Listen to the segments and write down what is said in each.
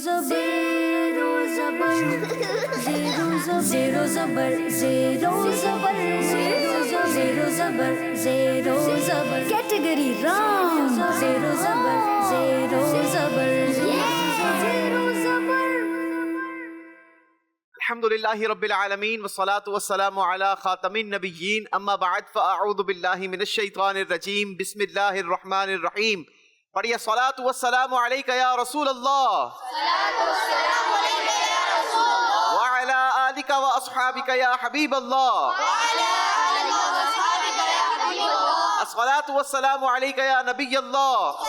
Category wrong. Zero zabar, zero zabar, zero zabar. الحمدللہ رب العالمین والصلاة والسلام علی خاتم النبیین اما بعد فاعوذ باللہ من الشیطان الرجیم بسم اللہ الرحمن الرحیم. پڑھیے الصلاة والسلام علیک یا رسول اللہ وعلی آلک و اصحابک یا حبیب اللہ. الصلاة والسلام علیک یا نبی اللہ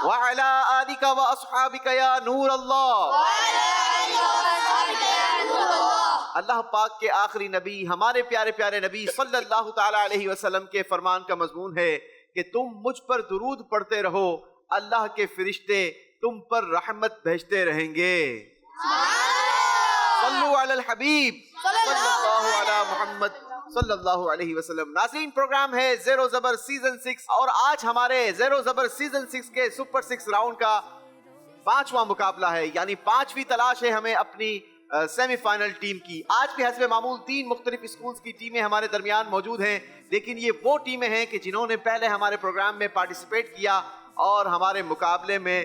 وعلی آلک و اصحابک یا نور اللہ. اللہ پاک کے آخری نبی ہمارے پیارے پیارے نبی صلی اللہ تعالی علیہ وسلم کے فرمان کا مضمون ہے کہ تم مجھ پر درود پڑھتے رہو، اللہ کے فرشتے تم پر رحمت بھیجتے رہیں گے. صلو علی الحبیب صلی اللہ علی محمد صلی اللہ علیہ وسلم. ناظرین، پروگرام ہے زیرو زبر سیزن 6 اور آج ہمارے زیرو زبر سیزن 6 کے سپر 6 راؤنڈ کا 5واں مقابلہ ہے، یعنی 5ویں تلاش ہے ہمیں اپنی سیمی فائنل ٹیم کی. آج بھی حسب معمول 3 مختلف اسکولز کی ٹیمیں ہمارے درمیان موجود ہیں، لیکن یہ وہ ٹیمیں ہیں کہ جنہوں نے پہلے ہمارے پروگرام میں پارٹیسپیٹ کیا اور ہمارے مقابلے میں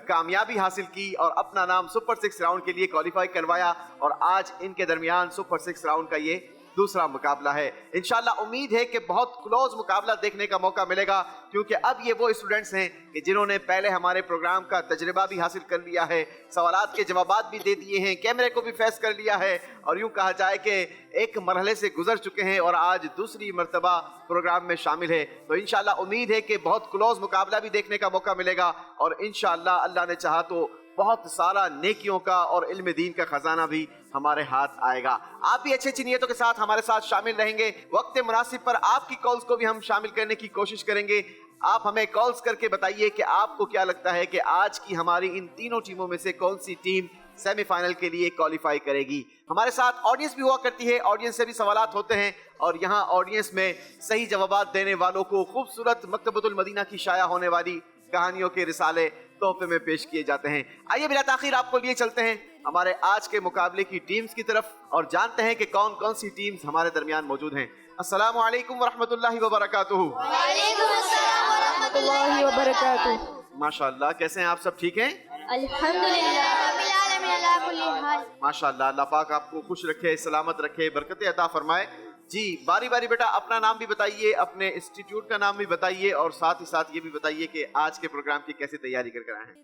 کامیابی حاصل کی اور اپنا نام سپر 6 راؤنڈ کے لیے کوالیفائی کروایا، اور آج ان کے درمیان سپر 6 راؤنڈ کا یہ دوسرا مقابلہ ہے. انشاءاللہ امید ہے کہ بہت کلوز مقابلہ دیکھنے کا موقع ملے گا، کیونکہ اب یہ وہ اسٹوڈنٹس ہیں کہ جنہوں نے پہلے ہمارے پروگرام کا تجربہ بھی حاصل کر لیا ہے، سوالات کے جوابات بھی دے دیے ہیں، کیمرے کو بھی فیس کر لیا ہے، اور یوں کہا جائے کہ ایک مرحلے سے گزر چکے ہیں اور آج دوسری مرتبہ پروگرام میں شامل ہے. تو انشاءاللہ امید ہے کہ بہت کلوز مقابلہ بھی دیکھنے کا موقع ملے گا، اور انشاءاللہ اللہ نے چاہا تو بہت سارا نیکیوں کا اور علم دین کا خزانہ بھی ہمارے ہاتھ آئے گا. آپ بھی اچھی اچھی نیتوں کے ساتھ ہمارے ساتھ شامل رہیں گے. وقت مناسب پر آپ کی کالز کو بھی ہم شامل کرنے کی کوشش کریں گے. آپ ہمیں کالز کر کے بتائیے کہ آپ کو کیا لگتا ہے کہ آج کی ہماری ان تینوں ٹیموں میں سے کون سی ٹیم سیمی فائنل کے لیے کوالیفائی کرے گی. ہمارے ساتھ آڈینس بھی ہوا کرتی ہے، آڈینس سے بھی سوالات ہوتے ہیں، اور یہاں آڈینس میں صحیح جوابات دینے والوں کو خوبصورت مکتبۃ المدینہ کی شائع ہونے والی کہانیوں کے رسالے تحفے میں پیش کیے جاتے ہیں. آئیے بلا تاخیر آپ کو لیے چلتے ہیں ہمارے آج کے مقابلے کی ٹیمز کی طرف اور جانتے ہیں کہ کون کون سی ٹیمز ہمارے درمیان موجود ہیں. السلام علیکم ورحمۃ اللہ وبرکاتہ. وعلیکم السلام ورحمۃ اللہ وبرکاتہ. ماشاءاللہ، کیسے ہیں آپ؟ سب ٹھیک ہیں؟ الحمدللہ رب العالمین علی کل حال. ماشاءاللہ، اللہ پاک آپ کو خوش رکھے، سلامت رکھے، برکتیں عطا فرمائے. جی باری باری بیٹا اپنا نام بھی بتائیے، اپنے انسٹیٹیوٹ کا نام بھی بتائیے، اور ساتھ ہی ساتھ یہ بھی بتائیے کہ آج کے پروگرام کی کیسے تیاری کر کر آئے ہیں.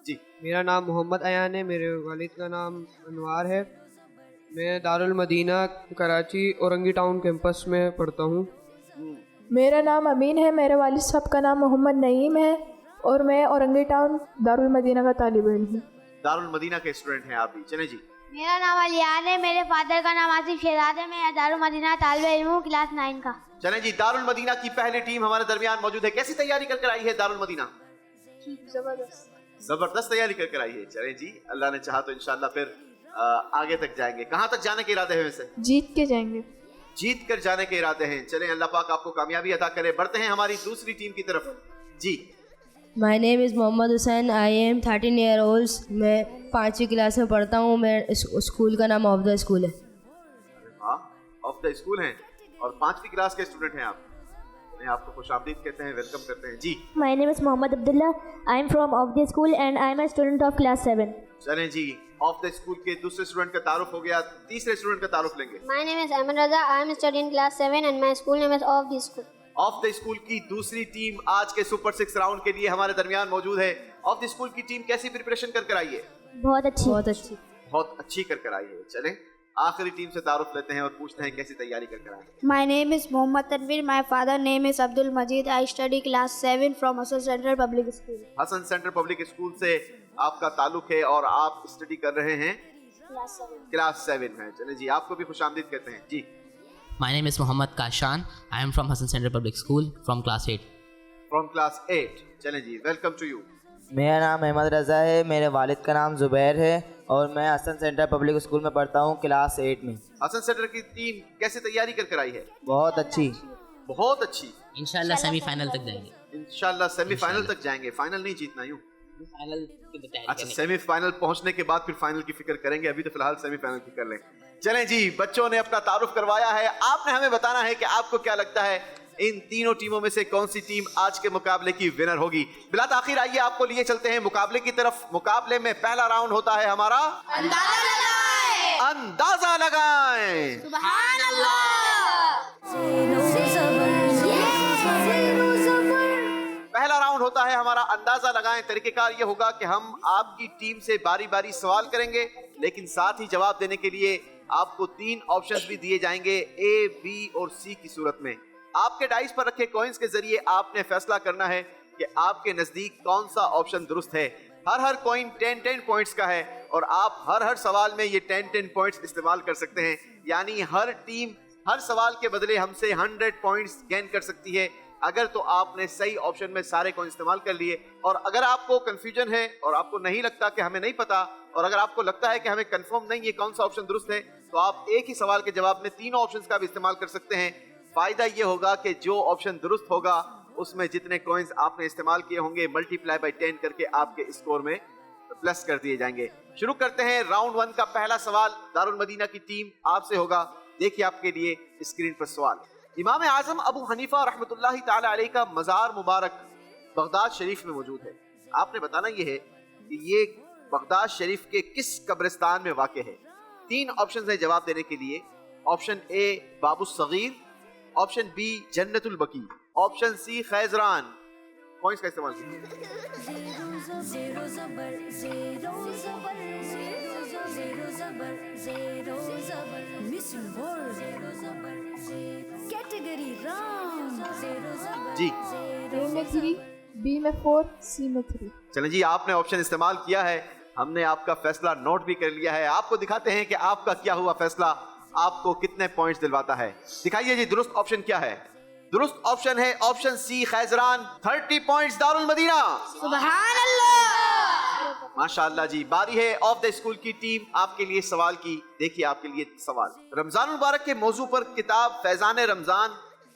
جی میرا نام محمد ایان ہے، میرے والد کا نام انوار ہے. میں دارالمدینہ کراچی اورنگی ٹاؤن کیمپس میں پڑھتا ہوں. میرا نام امین ہے، میرے والد صاحب کا نام محمد نعیم ہے، اور میں اورنگی ٹاؤن دارالمدینہ کا طالب علم ہوں. دارالمدینہ کے اسٹوڈنٹ ہیں آپ بھی. چلیں جی. میرا نام علیان ہے، میرے فادر کا نام آصف شہزاد ہے، میں دارالمدینہ طالب علم ہوں، کلاس 9 کا. چلیں جی، دارالمدینہ کی پہلی ٹیم ہمارے درمیان موجود ہے. کیسی تیاری کر کر آئی ہے دارالمدینہ؟ زبردست تیاری کر کر آئی ہے. چلیں جی، اللہ نے چاہا تو انشاءاللہ پھر آگے تک جائیں گے. کہاں تک جانے کے ارادے ہیں ویسے؟ جیت کے جائیں گے. جیت کر جانے کے ارادے ہیں. چلیں اللہ پاک آپ کو کامیابی عطا کرے. بڑھتے ہیں ہماری دوسری ٹیم کی طرف. جی. My name is Muhammad Hussain. I am 13 years old. میں 5ویں کلاس میں پڑھتا ہوں. میں اسکول کا نام آف دا اسکول ہے. ہاں، آف دا اسکول ہیں اور 5ویں کلاس کے اسٹوڈنٹ ہیں آپ. آپ کو خوش آمدید کہتے ہیں، ویلکم کرتے ہیں. جی. My name is Muhammad Abdullah. I am from off the school and I am a student of class 7. چلیں جی، آف دا اسکول کے دوسرے اسٹوڈنٹ کا تعارف ہو گیا. تیسرے اسٹوڈنٹ کا تعارف لیں گے. My name is Ahmed Raza. I am studying class 7 and my school name is off the school. Of the school کی دوسری ٹیم آج کے سپر 6 راؤنڈ کے لیے ہمارے درمیان موجود ہے. آف دا اسکول کی ٹیم کیسی پریپریشن کر کر آئی ہے؟ بہت اچھی. بہت اچھی کر کر آئی ہے. چلیں آخری ٹیم سے تعارف لیتے ہیں اور پوچھتے ہیں کیسی تیاری کر کر آئے ہیں. My name is Muhammad Tanveer. My father name is Abdul Majid. I study class 7 from Hassan Central Public School. Hasan central public school سے آپ کا تعلق ہے اور آپ اسٹڈی کر رہے ہیں کلاس 7 میں. چلیں جی، آپ کو بھی خوش آمدید کہتے ہیں. جی. My name is Mohammad Kashan. I am from Hassan Central Public School from class 8. From class 8. چلیں جی، ویلکم ٹو یو. میرا نام احمد رضا ہے، میرے والد کا نام زبیر ہے، اور میں حسن سینٹر پبلک اسکول میں پڑھتا ہوں کلاس 8 میں. حسن سینٹر کی ٹیم کیسے تیاری کر کر آئی ہے؟ بہت اچھی. بہت اچھی. انشاءاللہ سیمی فائنل تک جائیں گے. انشاءاللہ سیمی فائنل تک جائیں گے. فائنل نہیں جیتنا یوں. फाइनल की तैयारी अच्छा, सेमीफाइनल पहुंचने के बाद फिर फाइनल की फिक्र करेंगे, अभी तो फिलहाल सेमीफाइनल की कर लें। चलें जी, बच्चों ने अपना तारुफ करवाया है, आपने हमें बताना है कि आपको क्या लगता है इन तीनों टीमों में से कौन सी टीम आज के मुकाबले की विनर होगी। बिला ताखिर आइए आपको लिए चलते हैं मुकाबले की तरफ। मुकाबले में पहला राउंड होता है हमारा अंदाजा लगाएं। सुभान अल्लाह। पहला राउंड होता है हमारा अंदाजा लगाएं। तरीकेकार ये होगा कि हम आपकी टीम से बारी बारी सवाल करेंगे, लेकिन साथ ही जवाब देने के लिए आपको 3 ऑप्शंस भी दिए जाएंगे, ए, बी और सी की सूरत में। आपके डाइस पर रखे कॉइंस के जरिए आपने फैसला करना है कि आपके नजदीक कौन सा ऑप्शन दुरुस्त है। हर कॉइन 10 पॉइंट्स का है और आप हर सवाल में ये 10 पॉइंट्स इस्तेमाल कर सकते हैं, यानी हर टीम हर सवाल के बदले हमसे 100 पॉइंट्स गेन कर सकती है अगर तो आपने सही ऑप्शन में सारे कॉइन इस्तेमाल कर लिए। और अगर आपको कंफ्यूजन है और आपको नहीं लगता कि हमें नहीं पता, और अगर आपको लगता है कि हमें कंफर्म नहीं है कौन सा ऑप्शन दुरुस्त है, तो आप एक ही सवाल के जवाब में 3 ऑप्शंस का भी इस्तेमाल कर सकते हैं। फायदा ये होगा कि जो ऑप्शन दुरुस्त होगा उसमें जितने कॉइन्स आपने इस्तेमाल किए होंगे मल्टीप्लाई बाय 10 करके आपके स्कोर में प्लस कर दिए जाएंगे। शुरू करते हैं राउंड 1 का पहला सवाल। दारुल मदीना की टीम आपसे होगा। देखिए आपके लिए स्क्रीन पर सवाल। इमाम आजम अबू हनीफा रहमतुल्लाहि ताला अलैह का मज़ार मुबारक बगदाद शरीफ में मौजूद है। आपने बताना ये है कि ये बगदाद शरीफ के किस कब्रिस्तान में वाक़ है। 3 ऑप्शन है जवाब देने के लिए। ऑप्शन ए बाबुस सगीर, ऑप्शन बी जन्नतुल बकी, ऑप्शन सी खैजरान। पॉइंट्स का इस्तेमाल कैटेगरी राउंड। जी, ए में 3, बी में 4, सी में 3। चलें जी, आपने ऑप्शन इस्तेमाल किया है, हमने आपका फैसला नोट भी कर लिया है। आपको दिखाते हैं कि आपका क्या हुआ फैसला, आपको कितने पॉइंट्स दिलवाता है। दिखाइए जी दुरुस्त ऑप्शन क्या है। दुरुस्त ऑप्शन है ऑप्शन सी खैजरान, 30 पॉइंट्स दारुल मदीना। सुभान अल्लाह। माशाअल्लाह जी। बारी है ऑफ द स्कूल की टीम आपके लिए सवाल की। देखिए आपके लिए सवाल। रमजान मुबारक के मौजू पर किताब फैजान रमजान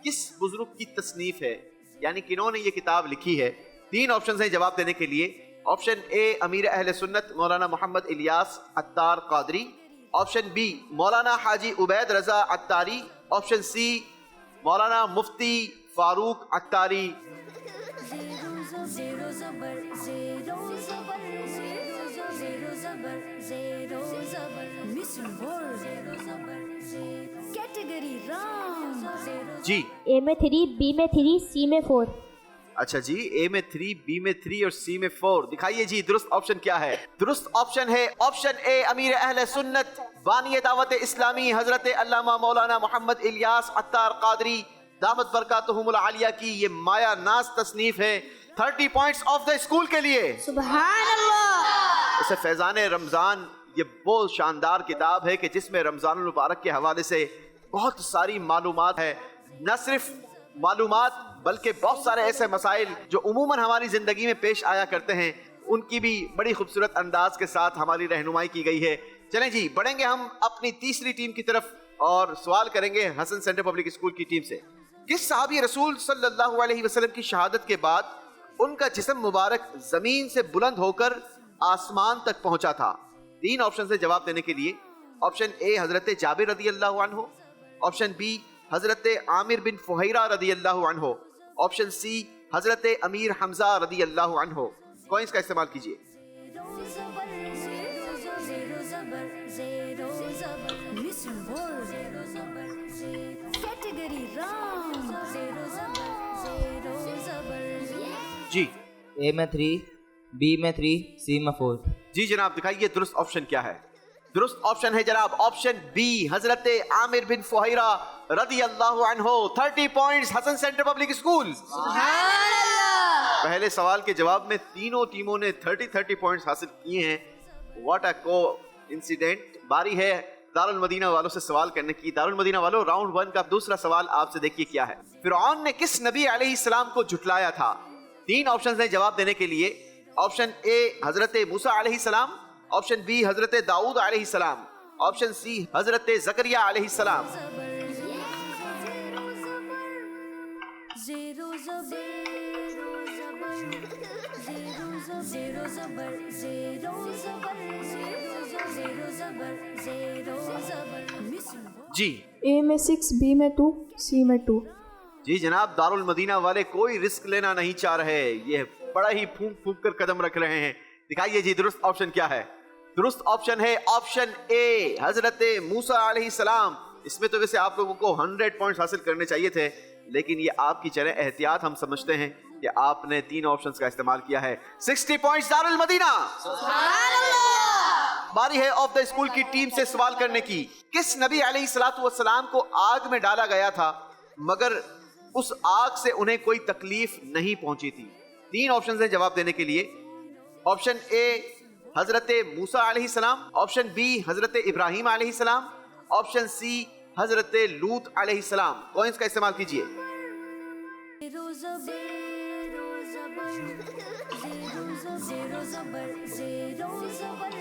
किस बुजुर्ग की तसनीफ है, यानी किन्होंने ये किताब लिखी है। 3 ऑप्शन हैं जवाब देने के लिए। ऑप्शन ए अमीर अहले सुन्नत Maulana Mohammad Ilyas Attar Qadri, option B Maulana Haji Ubaid Raza Attari, option C Maulana Mufti Farooq Attari. Category round. जी, ए में 3, बी में 3, सी में 4। अच्छा जी, ए में 3, बी में 3 और सी में 4। दिखाइए जी दुरुस्त ऑप्शन क्या है। दुरुस्त ऑप्शन है ऑप्शन ए अमीर अहले सुन्नत बानी दावत इस्लामी हजरत अल्लामा मौलाना मोहम्मद इलियास अत्तार कादरी दामत बरकातुहुमुल आलिया की ये माया नाज तसनीफ है। 30 पॉइंट्स ऑफ द स्कूल के लिए। सुभान अल्लाह। इसे फैजान रमजान ये वो शानदार किताब है कि जिसमें रमजान मुबारक के हवाले से बहुत सारी मालूमात है। न सिर्फ मालूमात बल्कि बहुत सारे ऐसे मसाइल जो उमूमन हमारी ज़िंदगी में पेश आया करते हैं, उनकी भी बड़ी खूबसूरत अंदाज के साथ हमारी रहनुमाई की गई है। चलें जी, बढ़ेंगे हम अपनी तीसरी टीम की तरफ और सवाल करेंगे हसन सेंटर पब्लिक स्कूल की टीम से। किस सहाबी रसूल सल्लल्लाहु अलैहि वसल्लम की शहादत के बाद उनका जिस्म मुबारक ज़मीन से बुलंद होकर आसमान तक पहुंचा था। 3 ऑप्शन से जवाब देने के लिए। ऑप्शन ए हजरत जाबिर रदी अल्लाह अन्हु, ऑप्शन बी हजरत आमिर बिन फुहैरा रदी अल्लाह अन्हु, ऑप्शन सी हजरत अमीर हमजा रदी अल्लाह अन्हु। कॉइंस का इस्तेमाल कीजिए। Category round. जी, ए में 3, बी में 3, सी में 4। जी जनाब, दिखाइए दुरुस्त ऑप्शन क्या है। दुरुस्त ऑप्शन है जनाब ऑप्शन बी हजरत आमिर बिन फुहैरा रदी अल्लाह अन्हु। 30 points Hasan centre public school. पहले सवाल के जवाब में तीनों टीमों ने 30 पॉइंट्स हासिल किए हैं। What a coincident. बारी है दारुल मदीना वालों से सवाल करने की। दारुल मदीना वालों, राउंड 1 का दूसरा सवाल आपसे देखिए क्या है। फिरौन ने किस नबी अलैहिस्सलाम को झुटलाया था। 3 ऑप्शन हैं जवाब देने के लिए। ऑप्शन ए हजरत मूसा अलैहिस्सलाम, ऑप्शन बी हजरत दाऊद अलैहिस्सलाम, ऑप्शन सी हजरत जकरिया अलैहिस्सलाम। زبر زیرو زبر زیرو زیرو زبر زیرو زبر مثل جی اے میں 6 بی میں 2 سی میں 2. جی جناب، دارالمدینہ والے کوئی رسک لینا نہیں چاہ رہے، یہ بڑا ہی پھونک پھونک کر قدم رکھ رہے ہیں. دکھائیے جی درست آپشن کیا ہے. درست آپشن ہے آپشن اے، حضرت موسیٰ علیہ السلام. اس میں تو ویسے آپ لوگوں کو 100 پوائنٹس حاصل کرنے چاہیے تھے، لیکن یہ آپ کی چلے احتیاط ہم سمجھتے ہیں کہ آپ نے 3 آپشنز کا استعمال کیا ہے. 60 پوائنٹس دارالمدینہ. باری ہے آف دا اسکول کی ٹیم سے سوال کرنے کی. کس نبی علیہ الصلوۃ والسلام کو آگ میں ڈالا گیا تھا مگر اس آگ سے انہیں کوئی تکلیف نہیں پہنچی تھی؟ 3 آپشنز ہیں جواب دینے کے لیے. آپشن اے حضرت موسیٰ علیہ السلام، آپشن بی حضرت ابراہیم علیہ السلام، آپشن سی حضرت لوط علیہ السلام. کوئنس کا استعمال کیجئے. زیرو زبر زیرو زیرو زبر زیرو زبر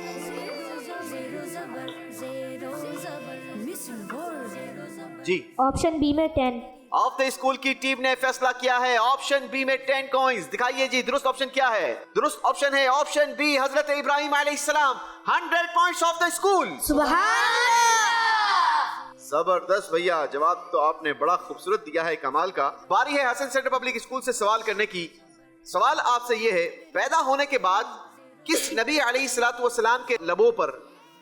زیرو زبر زیرو زبر مثل زیرو زبر. جی آپشن بی میں 10. آف دا اسکول کی ٹیم نے فیصلہ کیا ہے آپشن بی میں 10 کوئنز. دکھائیے جی درست آپشن کیا ہے. درست آپشن ہے آپشن بی حضرت ابراہیم علیہ السلام. 100 پوائنٹس آف دا اسکول. زبردست بھیا، جواب تو آپ نے بڑا خوبصورت دیا ہے، کمال کا. باری ہے حسن سینٹر پبلک اسکول سے سوال کرنے کی. سوال آپ سے یہ ہے، پیدا ہونے کے بعد کس نبی علیہ الصلوۃ والسلام کے لبوں پر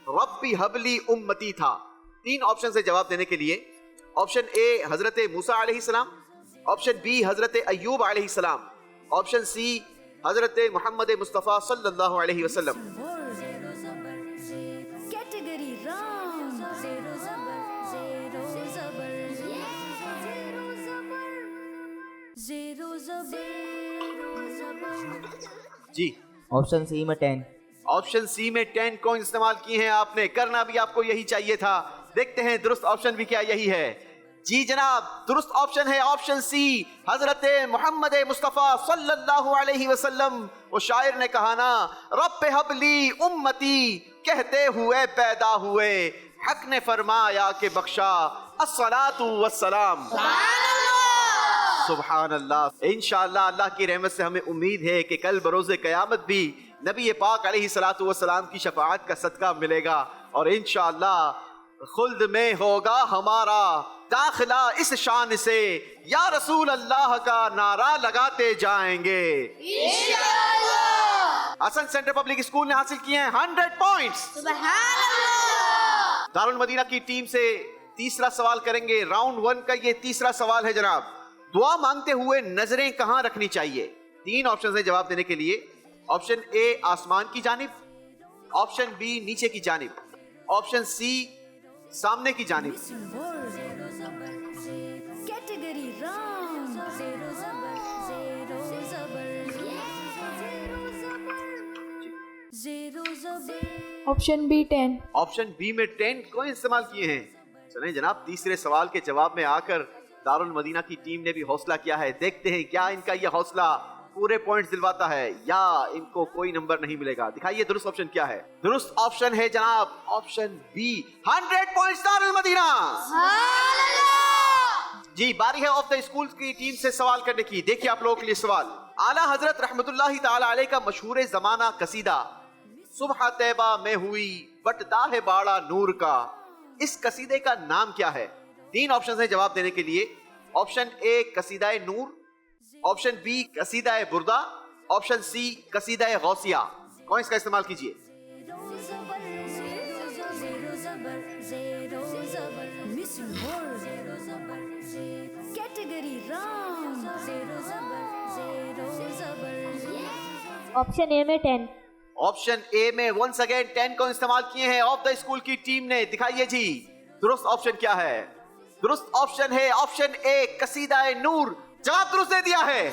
ربی حبلی امتی تھا؟ 3 آپشن سے جواب دینے کے لیے. آپشن اے حضرت موسیٰ علیہ السلام، آپشن بی حضرت ایوب علیہ السلام، آپشن سی حضرت محمد مصطفیٰ صلی اللہ علیہ وسلم. زیرو زبر زیرو کیٹیگری رام زیرو زبر زیرو زبر زیرو زبر زیرو زبر. جی آپشن سی میں 10. آپشن سی میں 10 کوئن استعمال کیے ہیں آپ نے. کرنا بھی آپ کو یہی چاہیے تھا. دیکھتے ہیں درست آپشن بھی کیا یہی ہے. جی جناب، درست آپشن ہے آپشن سی حضرت محمد مصطفیٰ صلی اللہ علیہ وسلم. وہ شاعر نے کہا نا، رب حبلی امتی کہتے ہوئے پیدا ہوئے، حق نے فرمایا کہ بخشا الصلاۃ والسلام. سبحان اللہ. انشاءاللہ اللہ کی رحمت سے ہمیں امید ہے کہ کل بروز قیامت بھی نبی پاک علیہ الصلوۃ والسلام کی شفاعت کا صدقہ ملے گا، اور انشاءاللہ خلد میں ہوگا ہمارا داخلہ اس شان سے، یا رسول اللہ کا نعرہ لگاتے جائیں گے انشاءاللہ. حسن سینٹر پبلک اسکول نے حاصل کیے ہیں 100 پوائنٹس. دارالمدینہ کی ٹیم سے تیسرا سوال کریں گے. راؤنڈ 1 کا یہ تیسرا سوال ہے جناب. دعا مانگتے ہوئے نظریں کہاں رکھنی چاہیے؟ 3 آپشن ہیں جواب دینے کے لیے. آپشن اے آسمان کی جانب، آپشن بی نیچے کی جانب، آپشن سی سامنے کی جانب. زیرو زبر زیرو کیٹیگری رام زیرو زبر زیرو زبر زیرو زبر زیرو زبر. Option B 10. آپشن بی میں 10 کوئی استعمال کیے ہیں. چلیں جناب، تیسرے سوال کے جواب میں آ کر دارالمدینہ کی ٹیم نے بھی حوصلہ کیا ہے. دیکھتے ہیں کیا ان کا یہ حوصلہ پورے پوائنٹس دلواتا ہے یا ان کو کوئی نمبر نہیں ملے گا. دکھائیے درست آپشن کیا ہے. درست آپشن ہے جناب آپشن بی 100 پوائنٹس دارالمدینہ. جی باری ہے آف دا اسکول کی ٹیم سے سوال کرنے کی. دیکھیے آپ لوگوں کے لیے سوال. اعلیٰ حضرت رحمت اللہ تعالی علیہ کا مشہور زمانہ قصیدہ صبح طیبہ میں ہوئی بٹتا ہے باڑا نور کا، اس قصیدے کا نام کیا ہے؟ 3 آپشن ہیں جواب دینے کے لیے. آپشن اے قصیدہ نور، آپشن بی قصیدہ بردہ، آپشن سی قصیدہ غوثیہ. کوئنس کا استعمال کیجئے. زیرو زبر زیرو زبر زیرو زبر مثل زیرو زبر زیرو کیٹیگری رام زیرو زبر زیرو زبر. آپشن اے میں 10. آپشن اے میں ونس اگین 10 کو استعمال کیے ہیں آف دا اسکول کی ٹیم نے. دکھائیے جی درست آپشن کیا ہے. درست آپشن ہے آپشن اے قصیدہ نور. جواب درست دے دیا ہے.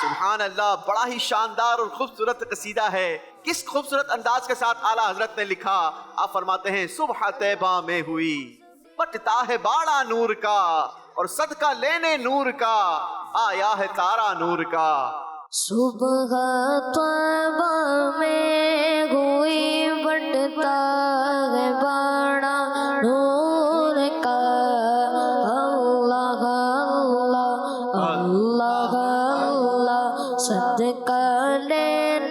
سبحان اللہ. بڑا ہی شاندار اور خوبصورت قصیدہ ہے. کس خوبصورت انداز کے ساتھ اعلیٰ حضرت نے لکھا. آپ فرماتے ہیں صبح طیبہ میں ہوئی بٹتا ہے باڑا نور کا، اور صدقہ لینے نور کا آیا ہے تارا نور کا. صبح طیبہ میں ہوئی بٹتا ہے باڑا نور کا، اللہ اللہ اللہ اللہ صدقہ لینے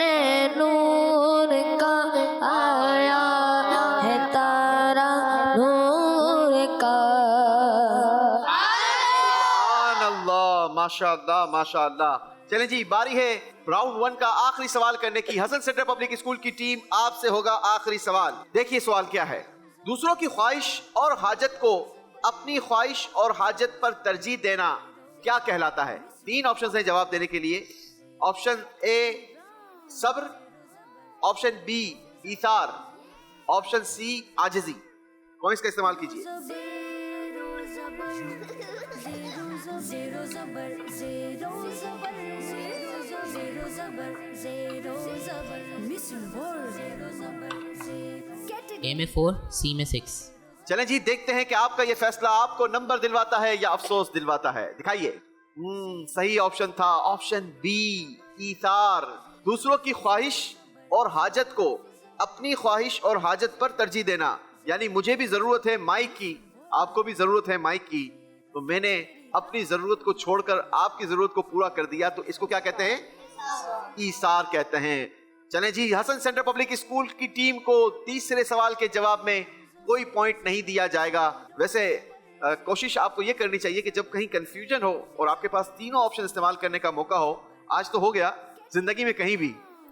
माशाअल्लाह माशाअल्लाह। चलें जी, बारी है राउंड 1 का आखिरी सवाल करने की। हसन सेंटर पब्लिक स्कूल की टीम, आपसे होगा आखिरी सवाल। देखिए सवाल क्या है। दूसरों की ख्वाहिश और हाजत को अपनी ख्वाहिश और हाजत पर तरजीह देना क्या कहलाता है? 3 ऑप्शन हैं जवाब देने के लिए। ऑप्शन ए सब्र, ऑप्शन बी ईथार, ऑप्शन सी आजिज़ी। कौन इसका इस्तेमाल कीजिए। ए में 4, सी में 6। चलें जी, देखते हैं कि आपका ये फैसला आपको नंबर दिलवाता है या अफसोस दिलवाता है। दिखाइए। सही ऑप्शन था ऑप्शन बी ईथार। दूसरों की ख्वाहिश और हाजत को अपनी ख्वाहिश और हाजत पर तरजीह देना, यानी मुझे भी जरूरत है माइक की, आपको भी जरूरत है माइक की, तो मैंने अपनी जरूरत को छोड़कर आपकी जरूरत को पूरा कर दिया, तो इसको क्या कहते हैं? ईसार कहते हैं। चलें जी, हसन सेंटर पब्लिक स्कूल की टीम को तीसरे सवाल के जवाब में कोई पॉइंट नहीं दिया जाएगा। वैसे कोशिश आपको ये करनी चाहिए कि जब कहीं कंफ्यूजन हो और आपके पास तीनों ऑप्शन इस्तेमाल करने का मौका हो, आज तो हो गया, जिंदगी में कहीं भी,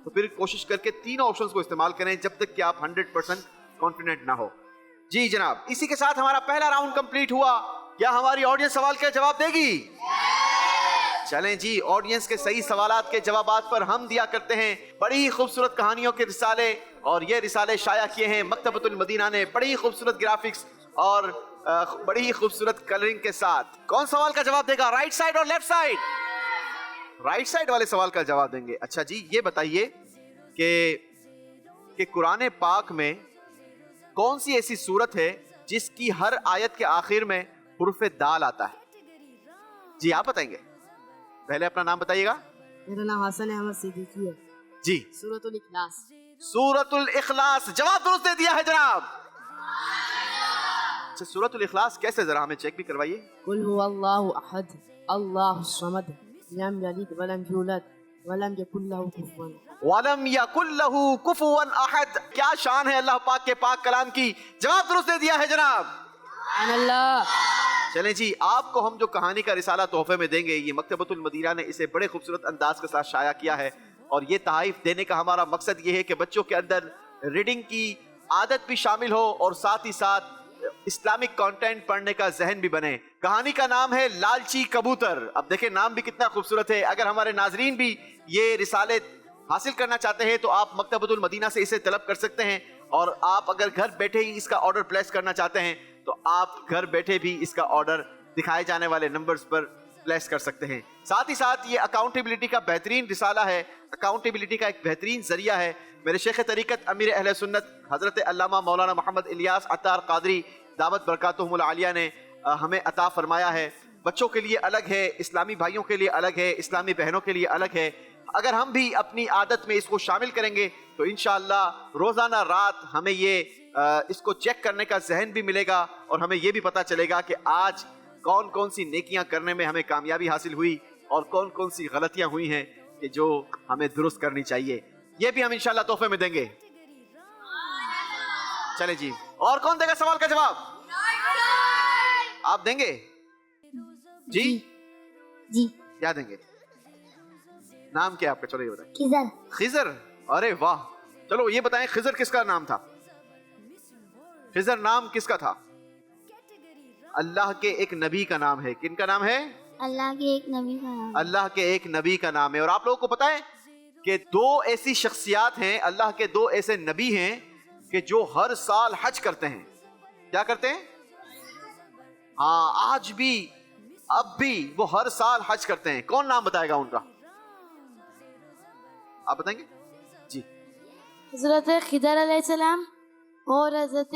तो फिर कोशिश करके तीनों ऑप्शंस को इस्तेमाल करें जब तक कि आप 100% कॉन्फिडेंट ना हो। जी जनाब, इसी के साथ हमारा पहला राउंड कंप्लीट हुआ। क्या हमारी ऑडियंस सवाल का जवाब देगी? चलें जी, ऑडियंस के सही सवालात के जवाबात पर हम दिया करते हैं बड़ी खूबसूरत कहानियों के रिसाले, और ये रिसाले शाया किए हैं मकतबतुल मदीना ने बड़ी खूबसूरत ग्राफिक्स और बड़ी ही खूबसूरत कलरिंग के साथ। कौन सवाल का जवाब देगा, राइट साइड और लेफ्ट साइड? राइट साइड वाले सवाल का जवाब देंगे। अच्छा जी, ये बताइए कि कुरान पाक में कौन सी ऐसी सूरत है जिसकी हर आयत के आखिर में हुर्फ दाल आता है? जी आप बताएंगे। पहले अपना नाम बताइएगा। मेरा नाम हसन अहमद सिद्दीकी है। जी, सूरतुल इखलास। सूरतुल इखलास, जवाब दुरुस्त दे दिया है जनाब। अच्छा, सूरतुल इखलास कैसे, जरा हमें चेक भी करवाइए। कुल हुवल्लाहु अहद अल्लाहु समद लम यलिद वलम यूलद वलम यकुल लहू कुफुवन वलम यकुल लहू कुफुवन अहद। क्या शान है अल्लाह पाक के पाक कलाम की। जवाब दुरुस्त दे दिया है जनाब। चलें जी, आपको हम जो कहानी का रिसाला तोहफे में देंगे, ये मकतबतुल मदीना ने इसे बड़े खूबसूरत अंदाज के साथ शाया किया है, और ये तहाइफ देने का हमारा मकसद ये है कि बच्चों के अंदर रीडिंग की आदत भी शामिल हो और साथ ही साथ इस्लामिक कंटेंट पढ़ने का जहन भी बने। कहानी का नाम है लालची कबूतर। अब देखें नाम भी कितना खूबसूरत है। अगर हमारे नाजरीन भी ये रिसाले हासिल करना चाहते हैं तो आप मकतबतुल मदीना से इसे तलब कर सकते हैं, और आप अगर घर बैठे ही इसका ऑर्डर प्लेस करना चाहते हैं तो आप घर बैठे भी इसका ऑर्डर दिखाए जाने वाले नंबर्स पर प्लेस कर सकते हैं। साथ ही साथ ये अकाउंटेबिलिटी का बेहतरीन रिसाला है, अकाउंटेबिलिटी का एक बेहतरीन जरिया है। मेरे शेख तरीक़त अमीर अहले सुन्नत हज़रत अल्लामा मौलाना मोहम्मद इलियास अत्तार क़ादरी दावत बरकातुहुमुल आलिया ने हमें अता फरमाया है। बच्चों के लिए अलग है, इस्लामी भाइयों के लिए अलग है, इस्लामी बहनों के लिए अलग है। अगर हम भी अपनी आदत में इसको शामिल करेंगे तो इंशाअल्लाह रोज़ाना रात हमें ये इसको चेक करने का जहन भी मिलेगा, और हमें ये भी पता चलेगा कि आज कौन कौन सी नेकियां करने में हमें कामयाबी हासिल हुई और कौन कौन सी गलतियां हुई हैं कि जो हमें दुरुस्त करनी चाहिए। ये भी हम इंशाअल्लाह तोहफे में देंगे। चले जी, और कौन देगा सवाल का जवाब? आप देंगे? जी जी। क्या देंगे? नाम क्या आपका? चलो ये बताएं। खिजर। खिजर, अरे वाह। चलो ये बताएं, खिजर किसका नाम था? खिजर नाम किसका था? अल्लाह के एक नबी का नाम है। किन का नाम है? अल्लाह के एक नबी का नाम। अल्लाह के एक नबी का नाम है। और आप लोगों को पता है कि 2 ऐसी शख्सियात हैं, अल्लाह के 2 ऐसे नबी हैं कि जो हर साल हज करते हैं। क्या करते हैं? हाँ, आज भी, अब भी वो हर साल हज करते हैं। कौन नाम बताएगा उनका? आप बताएंगे? जी। हज़रत खिदर अलैहिस्सलाम और हज़रत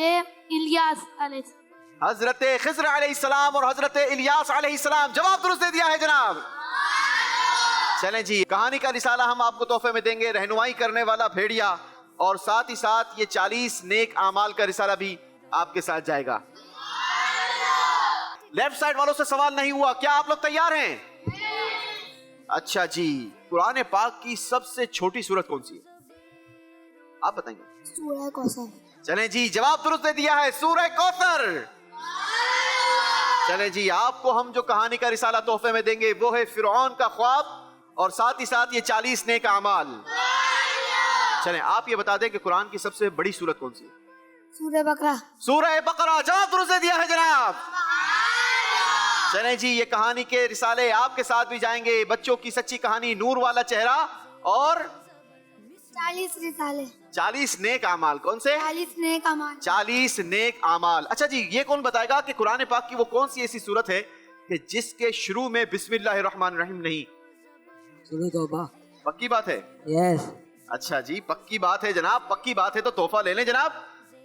इलियास अलैहिस्सलाम। हजरत खिज़र अलैहिस्सलाम और हजरत इलियास अलैहिस्सलाम। जवाब दुरुस्त दे दिया है जनाब। चलें जी, कहानी का रिसाला हम आपको तोहफे में देंगे, रहनुमाई करने वाला भेड़िया, और साथ ही साथ ये 40 नेक आमाल का रिसाला भी आपके साथ जाएगा। लेफ्ट साइड वालों से सवाल नहीं हुआ, क्या आप लोग तैयार हैं? अच्छा जी, कुरान पाक की सबसे छोटी सूरत कौन सी है? आप बताएंगे। सूरह कौसर। चलें जी, जवाब दुरुस्त दे दिया है, सूरह कौसर। चले जी, आपको हम जो कहानी का रिसाला तोहफे में देंगे वो है फिरौन का ख्वाब और साथ ही साथ ये 40 नेक अमाल। चलें, आप ये बता दें कि कुरान की सबसे बड़ी सूरत कौन सी है? सूरह बकरा। सूरह बकरा। जवाब दुरुस्त दे दिया है जनाब। चलें जी, ये कहानी के रिसाले आपके साथ भी जाएंगे। बच्चों की सच्ची कहानी, नूर वाला चेहरा और 40 रिसाले। 40 नेक अमाल। कौन से? 40 नेक अमाल। 40 नेक अमाल। अच्छा जी, ये कौन बताएगा कि कुरान पाक की वो कौन सी ऐसी सूरत है कि जिसके शुरू में बिस्मिल्लाहिर्रहमानिर्रहीम नहीं? सूरह तौबा। पक्की बात है? यस। अच्छा जी, पक्की बात है जनाब, पक्की बात है तो तोहफा ले लें जनाब।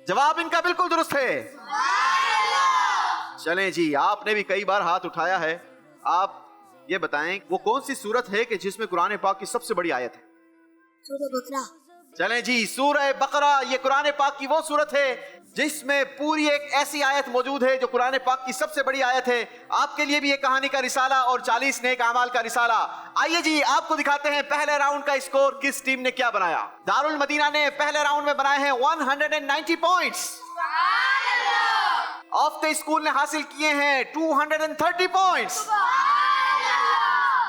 जवाब इनका बिल्कुल दुरुस्त है। चलें जी, आपने भी कई बार हाथ उठाया है। आप ये बताएं वो कौन सी सूरत है कि जिसमें कुरान पाक की सबसे बड़ी आयत है? सूरह बकरा। चलें जी, सूरह बकरा ये कुरान पाक की वो सूरत है जिसमें पूरी एक ऐसी आयत मौजूद है जो कुरान पाक की सबसे बड़ी आयत है। आपके लिए भी एक कहानी का रिसाला और 40 नेक अमाल का रिसाला। आइए जी, आपको दिखाते हैं पहले राउंड का स्कोर किस टीम ने क्या बनाया। दारुल मदीना ने पहले राउंड में बनाए हैं 190 पॉइंट्स। ऑफ द स्कूल ने हासिल किए हैं 230 पॉइंट्स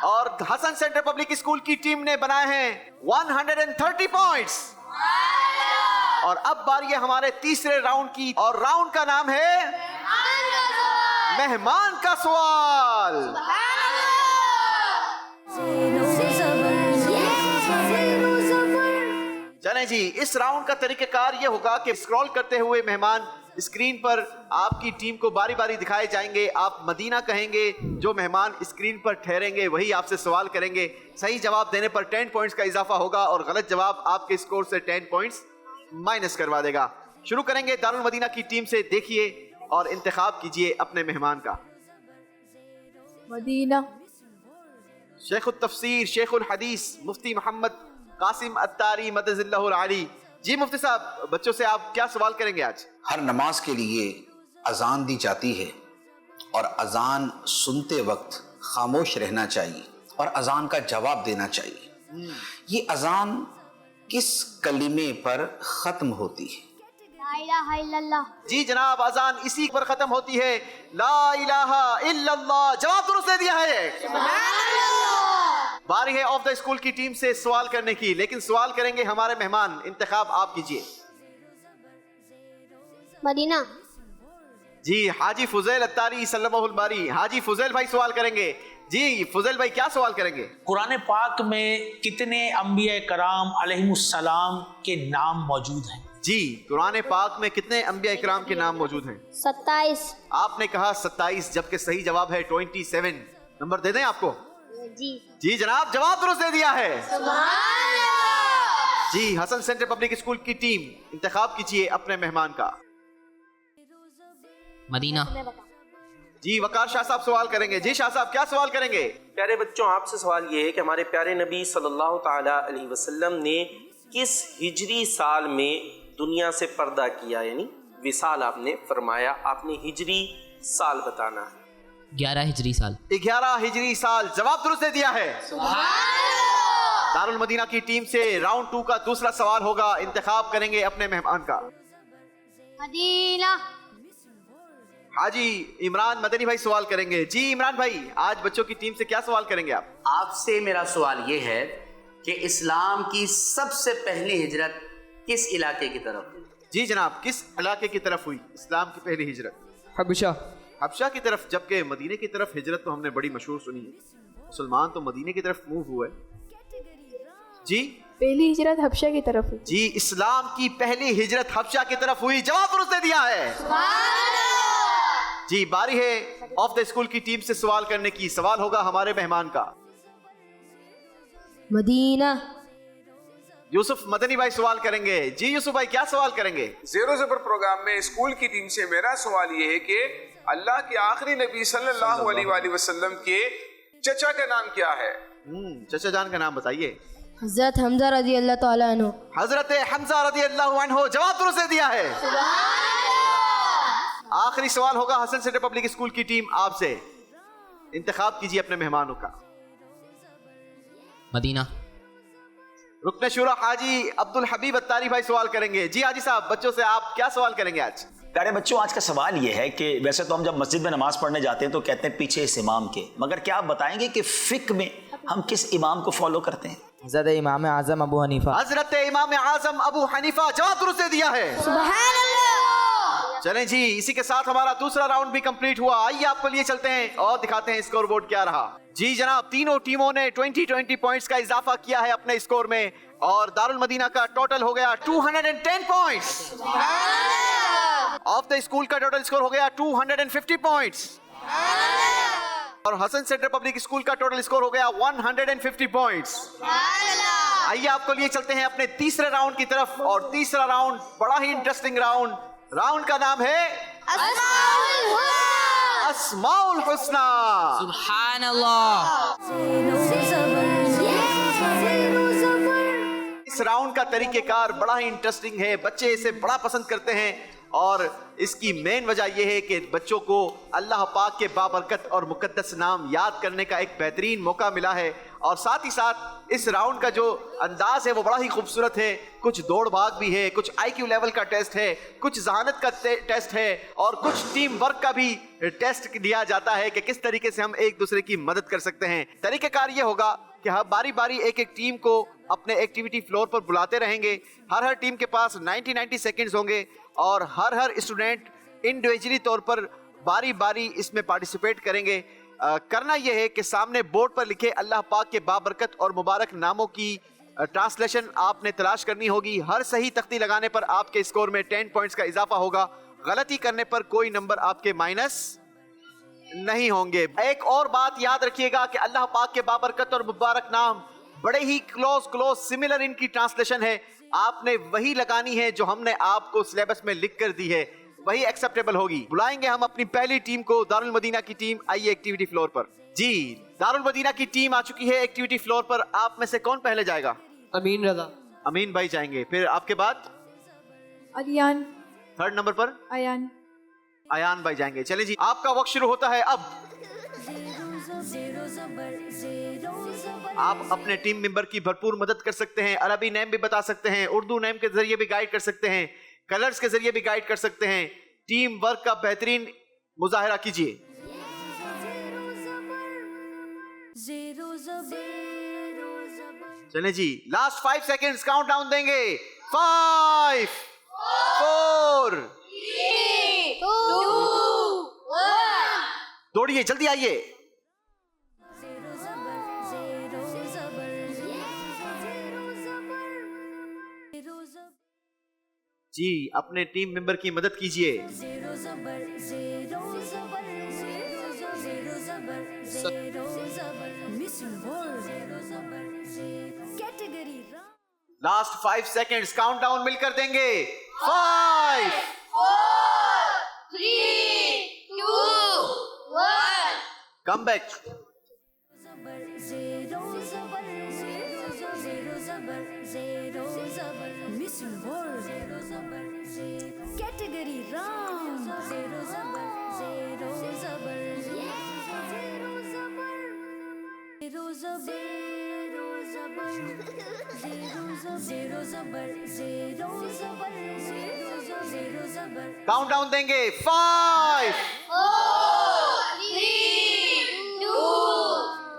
और हसन सेंटर पब्लिक स्कूल की टीम ने बनाए हैं 130 पॉइंट्स। और अब बारी है हमारे तीसरे राउंड की और राउंड का नाम है मेहमान का सवाल। चलें जी, इस राउंड का तरीकेकार ये होगा कि स्क्रॉल करते हुए मेहमान स्क्रीन पर आपकी टीम को बारी बारी दिखाए जाएंगे। आप मदीना कहेंगे, जो मेहमान स्क्रीन पर ठहरेंगे वही आपसे सवाल करेंगे। सही जवाब देने पर 10 पॉइंट्स का इजाफा होगा और गलत जवाब आपके स्कोर से 10 पॉइंट्स माइनस करवा देगा। शुरू करेंगे दारुल मदीना की टीम से। देखिए और इंतखाब कीजिए अपने मेहमान का। मदीना। शेखुल तफसीर, शेखुल हदीस, मुफ्ती मोहम्मद कासिम अत्तारी मदजिल्लाहुल आली। जी मुफ्ती साहब, बच्चों से आप क्या सवाल करेंगे आज? हर नमाज के लिए अजान दी जाती है और अजान सुनते वक्त खामोश रहना चाहिए और अजान का जवाब देना चाहिए। ये अजान किस कलिमे पर खत्म होती है? ला इलाहा इल्लल्लाह। जी जनाब, अजान इसी पर खत्म होती है, ला इलाहा इल्लल्लाह। जवाब दुरुस्त दे दिया है। बारी है ऑफ द स्कूल की टीम से सवाल करने की, लेकिन सवाल करेंगे हमारे मेहमान। इंतखाब आप कीजिए। मदीना। जी हाजी फुजैल अत्तारी सल्लल्लाहुल बारी। हाजी फुजैल भाई सवाल करेंगे। जी फुजैल भाई क्या सवाल करेंगे? कुरान पाक में कितने अंबिया कराम अलैहिमुस्सलाम के नाम मौजूद हैं? जी, कुरान पाक में कितने अंबिया इकराम के नाम मौजूद हैं? 27। आपने कहा 27, जबकि सही जवाब है 27। नंबर दे दें आपको? जी जनाब, जवाब दुरुस्त दे दिया है। जी हसन सेंटर पब्लिक स्कूल की टीम, इंतखाब कीजिए अपने मेहमान का। मदीना। जी वकार शाह साहब सवाल करेंगे। जी शाह साहब क्या सवाल करेंगे? प्यारे बच्चों, आपसे सवाल ये है कि हमारे प्यारे नबी सल्लल्लाहु ताला अलैहि वसल्लम ने किस हिजरी साल में दुनिया से पर्दा किया, यानी विसाल आपने फरमाया। आपने हिजरी साल बताना है। 11 हिजरी साल। 11 हिजरी साल। जवाब दुरुस्त दे दिया है। दारुल मदीना की टीम से राउंड 2 का दूसरा सवाल होगा। इंतखाब करेंगे अपने मेहमान का। मदीना। हाजी इमरान मदनी भाई सवाल करेंगे। जी इमरान भाई, आज बच्चों की टीम से क्या सवाल करेंगे आप? आपसे मेरा सवाल ये है कि इस्लाम की सबसे पहली हिजरत किस इलाके की तरफ हुई? जी जनाब, किस इलाके की तरफ हुई इस्लाम की पहली हिजरत? हबशा। हबशा की तरफ, जबकि मदीने की तरफ हिजरत तो हमने बड़ी मशहूर सुनी है। मुसलमान तो मदीने की तरफ मूव हुए। जी पहली हिजरत हबशा की तरफ हुई। जी, इस्लाम की पहली हिजरत हबशा की तरफ हुई। जवाब दुरुस्त दे दिया है। जी बारी है ऑफ द स्कूल की टीम से सवाल करने की। सवाल होगा हमारे मेहमान का। मदीना। यूसुफ मदनी भाई सवाल करेंगे। जी यूसुफ भाई क्या सवाल करेंगे? ज़ेरो ज़बर प्रोग्राम में स्कूल की टीम से मेरा सवाल ये है कि अल्लाह के आखिरी नबी सल्लल्लाहु अलैहि वसल्लम के चचा का नाम क्या है? चचा जान का नाम बताइए। हजरत हमजा रजी अल्लाह तआला अन्हु। हजरत हमजा रजी अल्लाह अन्हु। जवाब दुरुस्त दे दिया है। आखिरी सवाल होगा हसन सेंटर पब्लिक स्कूल की टीम आपसे। इंतखाब कीजिए अपने मेहमानों का। मदीना। रुकने शुरा हाजी अब्दुल हबीब अत्तारी भाई सवाल करेंगे। जी हाजी साहब, बच्चों से आप क्या सवाल करेंगे आज? پیارے بچوں، آج کا سوال یہ ہے کہ ویسے تو ہم جب مسجد میں نماز پڑھنے جاتے ہیں تو کہتے ہیں پیچھے اس امام کے، مگر کیا آپ بتائیں گے کہ فقہ میں ہم کس امام کو فالو کرتے ہیں؟ حضرت امام اعظم ابو حنیفہ. حضرت امام اعظم ابو حنیفہ. جواب درست دے دیا ہے. سبحان اللہ. چلیں جی، اسی کے ساتھ ہمارا دوسرا راؤنڈ بھی کمپلیٹ ہوا. آئیے آپ کو لیے چلتے ہیں اور دکھاتے ہیں اسکور بورڈ کیا رہا. جی جناب، تینوں ٹیموں نے 20 پوائنٹس کا اضافہ کیا ہے اپنے اسکور میں، اور دارالمدینہ کا ٹوٹل ہو گیا 210 پوائنٹس. آف دا اسکول کا ٹوٹل اسکور ہو گیا 250 پوائنٹس. اور حسن سینٹر پبلک اسکول کا ٹوٹل اسکور ہو گیا 150 پوائنٹس. آئیے آپ کو لیے چلتے ہیں اپنے تیسرے راؤنڈ کی طرف، اور تیسرا راؤنڈ بڑا ہی انٹرسٹنگ راؤنڈ کا نام ہے اسماء الحسنی. سبحان اللہ. اس راؤنڈ کا طریقہ کار بڑا ہی انٹرسٹنگ ہے، بچے اسے بڑا پسند کرتے ہیں، اور اس کی مین وجہ یہ ہے کہ بچوں کو اللہ پاک کے بابرکت اور مقدس نام یاد کرنے کا ایک بہترین موقع ملا ہے. اور ساتھ ہی ساتھ اس راؤنڈ کا جو انداز ہے وہ بڑا ہی خوبصورت ہے. کچھ دوڑ بھاگ بھی ہے، کچھ آئی کیو لیول کا ٹیسٹ ہے، کچھ ذہانت کا ٹیسٹ ہے، اور کچھ ٹیم ورک کا بھی ٹیسٹ دیا جاتا ہے کہ کس طریقے سے ہم ایک دوسرے کی مدد کر سکتے ہیں. طریقہ کار یہ ہوگا کہ ہم باری باری ایک ٹیم کو اپنے ایکٹیویٹی فلور پر بلاتے رہیں گے. ہر ٹیم کے پاس 90 سیکنڈز ہوں گے، اور ہر اسٹوڈنٹ انڈیویجلی طور پر باری باری اس میں پارٹیسپیٹ کریں گے. کرنا یہ ہے کہ سامنے بورڈ پر لکھے اللہ پاک کے بابرکت اور مبارک ناموں کی ٹرانسلیشن آپ نے تلاش کرنی ہوگی. ہر صحیح تختی لگانے پر آپ کے اسکور میں 10 پوائنٹس کا اضافہ ہوگا. غلطی کرنے پر کوئی نمبر آپ کے مائنس نہیں ہوں گے. ایک اور بات یاد رکھیے گا کہ اللہ پاک کے بابرکت اور مبارک نام بڑے ہی کلوز سملر ان کی ٹرانسلیشن ہے. آپ نے وہی لگانی ہے جو ہم نے آپ کو سلیبس میں لکھ کر دی ہے، وہی ایکسیپٹیبل ہوگی. بلائیں گے ہم اپنی پہلی ٹیم کو، دارالمدینہ کی ٹیم. آئیے ایکٹیویٹی فلور پر. جی، دارالمدینہ کی ٹیم آ چکی ہے ایکٹیویٹی فلور پر. آپ میں سے کون پہلے جائے گا؟ امین رضا. امین بھائی جائیں گے. پھر آپ کے بعد علیان. تھرڈ نمبر پر ایان. ایان بھائی جائیں گے. چلیں جی، آپ کا وقت شروع ہوتا ہے اب. آپ اپنے ٹیم ممبر کی بھرپور مدد کر سکتے ہیں. عربی نیم بھی بتا سکتے ہیں، اردو نیم کے ذریعے بھی گائیڈ کر سکتے ہیں، کلرز کے ذریعے بھی گائیڈ کر سکتے ہیں. ٹیم ورک کا بہترین مظاہرہ کیجیے. چلیں جی، لاسٹ 5 سیکنڈز کاؤنٹ ڈاؤن دیں گے. 5 4 3 2 1. دوڑیے، جلدی آئیے. جی، اپنے ٹیم ممبر کی مدد کیجیے. لاسٹ 5 سیکنڈز کاؤنٹ ڈاؤن مل کر دیں گے. 5 4 3 2 1. Come back. Category round. Count down دیں گے. 5 4 3 2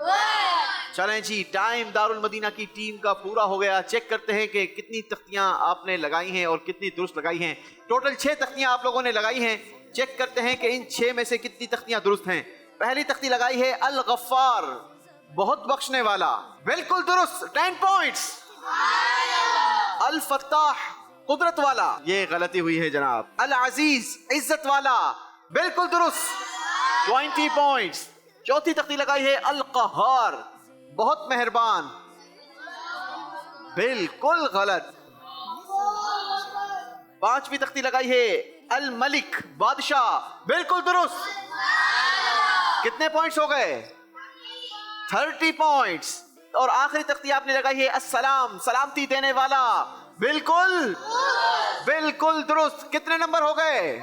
1. چلیں جی، ٹائم دارالمدینہ کی ٹیم کا پورا ہو گیا. چیک کرتے ہیں کہ کتنی تختیاں آپ نے لگائی ہیں اور کتنی درست لگائی ہیں. ٹوٹل 6 تختیاں آپ لوگوں نے لگائی ہیں. چیک کرتے ہیں کہ ان 6 میں سے کتنی تختیاں درست ہیں. پہلی تختی لگائی ہے الغفار، بہت بخشنے والا، بالکل درست، 10 پوائنٹس. الفتاح، قدرت والا، یہ غلطی ہوئی ہے جناب. العزیز، عزت والا، بالکل درست، 20 پوائنٹس. چوتھی تختی لگائی ہے القہار، بہت مہربان، بالکل غلط. پانچویں تختی لگائی ہے الملک، بادشاہ، بالکل درست. کتنے پوائنٹس ہو گئے؟ 30 پوائنٹس. اور آخری تختی آپ نے لگائی ہے السلام، سلامتی دینے والا، بالکل بالکل درست. کتنے نمبر ہو گئے؟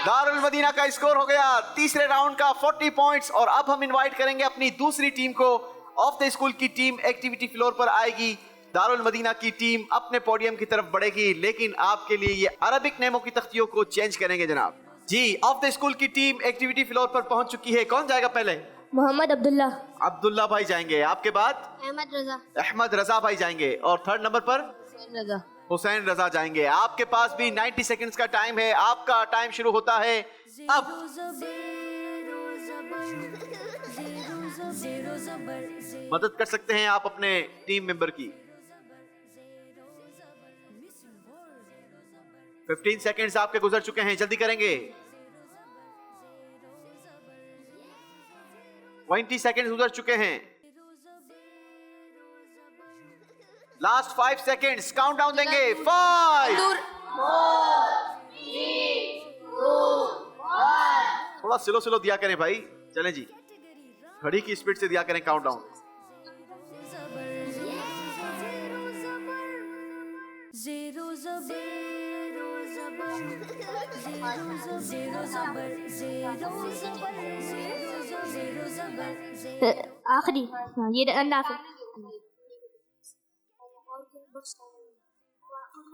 دارالمدینہ کا اسکور ہو گیا تیسرے راؤنڈ کا 40 پوائنٹس. اور اب ہم انوائٹ کریں گے اپنی دوسری ٹیم کو. آف دا اسکول کی ٹیم ایکٹیویٹی فلور پر آئے گی. दारुल-मदीना की टीम अपने पोडियम की तरफ बढ़ेगी, लेकिन आपके लिए ये अरबिक नेमों की तख्तियों को चेंज करेंगे जनाब। जी, ऑफ द स्कूल की टीम एक्टिविटी फ्लोर पर पहुंच चुकी है। कौन जाएगा पहले? मोहम्मद अब्दुल्ला। अब्दुल्ला भाई जाएंगे। आपके बाद अहमद रजा। अहमद रजा भाई जाएंगे। और थर्ड नंबर पर रजा। हुसैन रजा जाएंगे। आपके पास भी 90 सेकंड्स का टाइम है। आपका टाइम शुरू होता है अब। मदद कर सकते हैं आप अपने टीम मेंबर की। 15 सेकंड्स आपके गुजर चुके हैं, जल्दी करेंगे। 20 सेकंड्स गुजर चुके हैं। लास्ट 5 सेकंड्स, काउंटडाउन देंगे। 5 थोड़ा स्लो स्लो दिया करें भाई। चलें जी, घड़ी की स्पीड से दिया करें काउंटडाउन। आखिरी ये नाफे।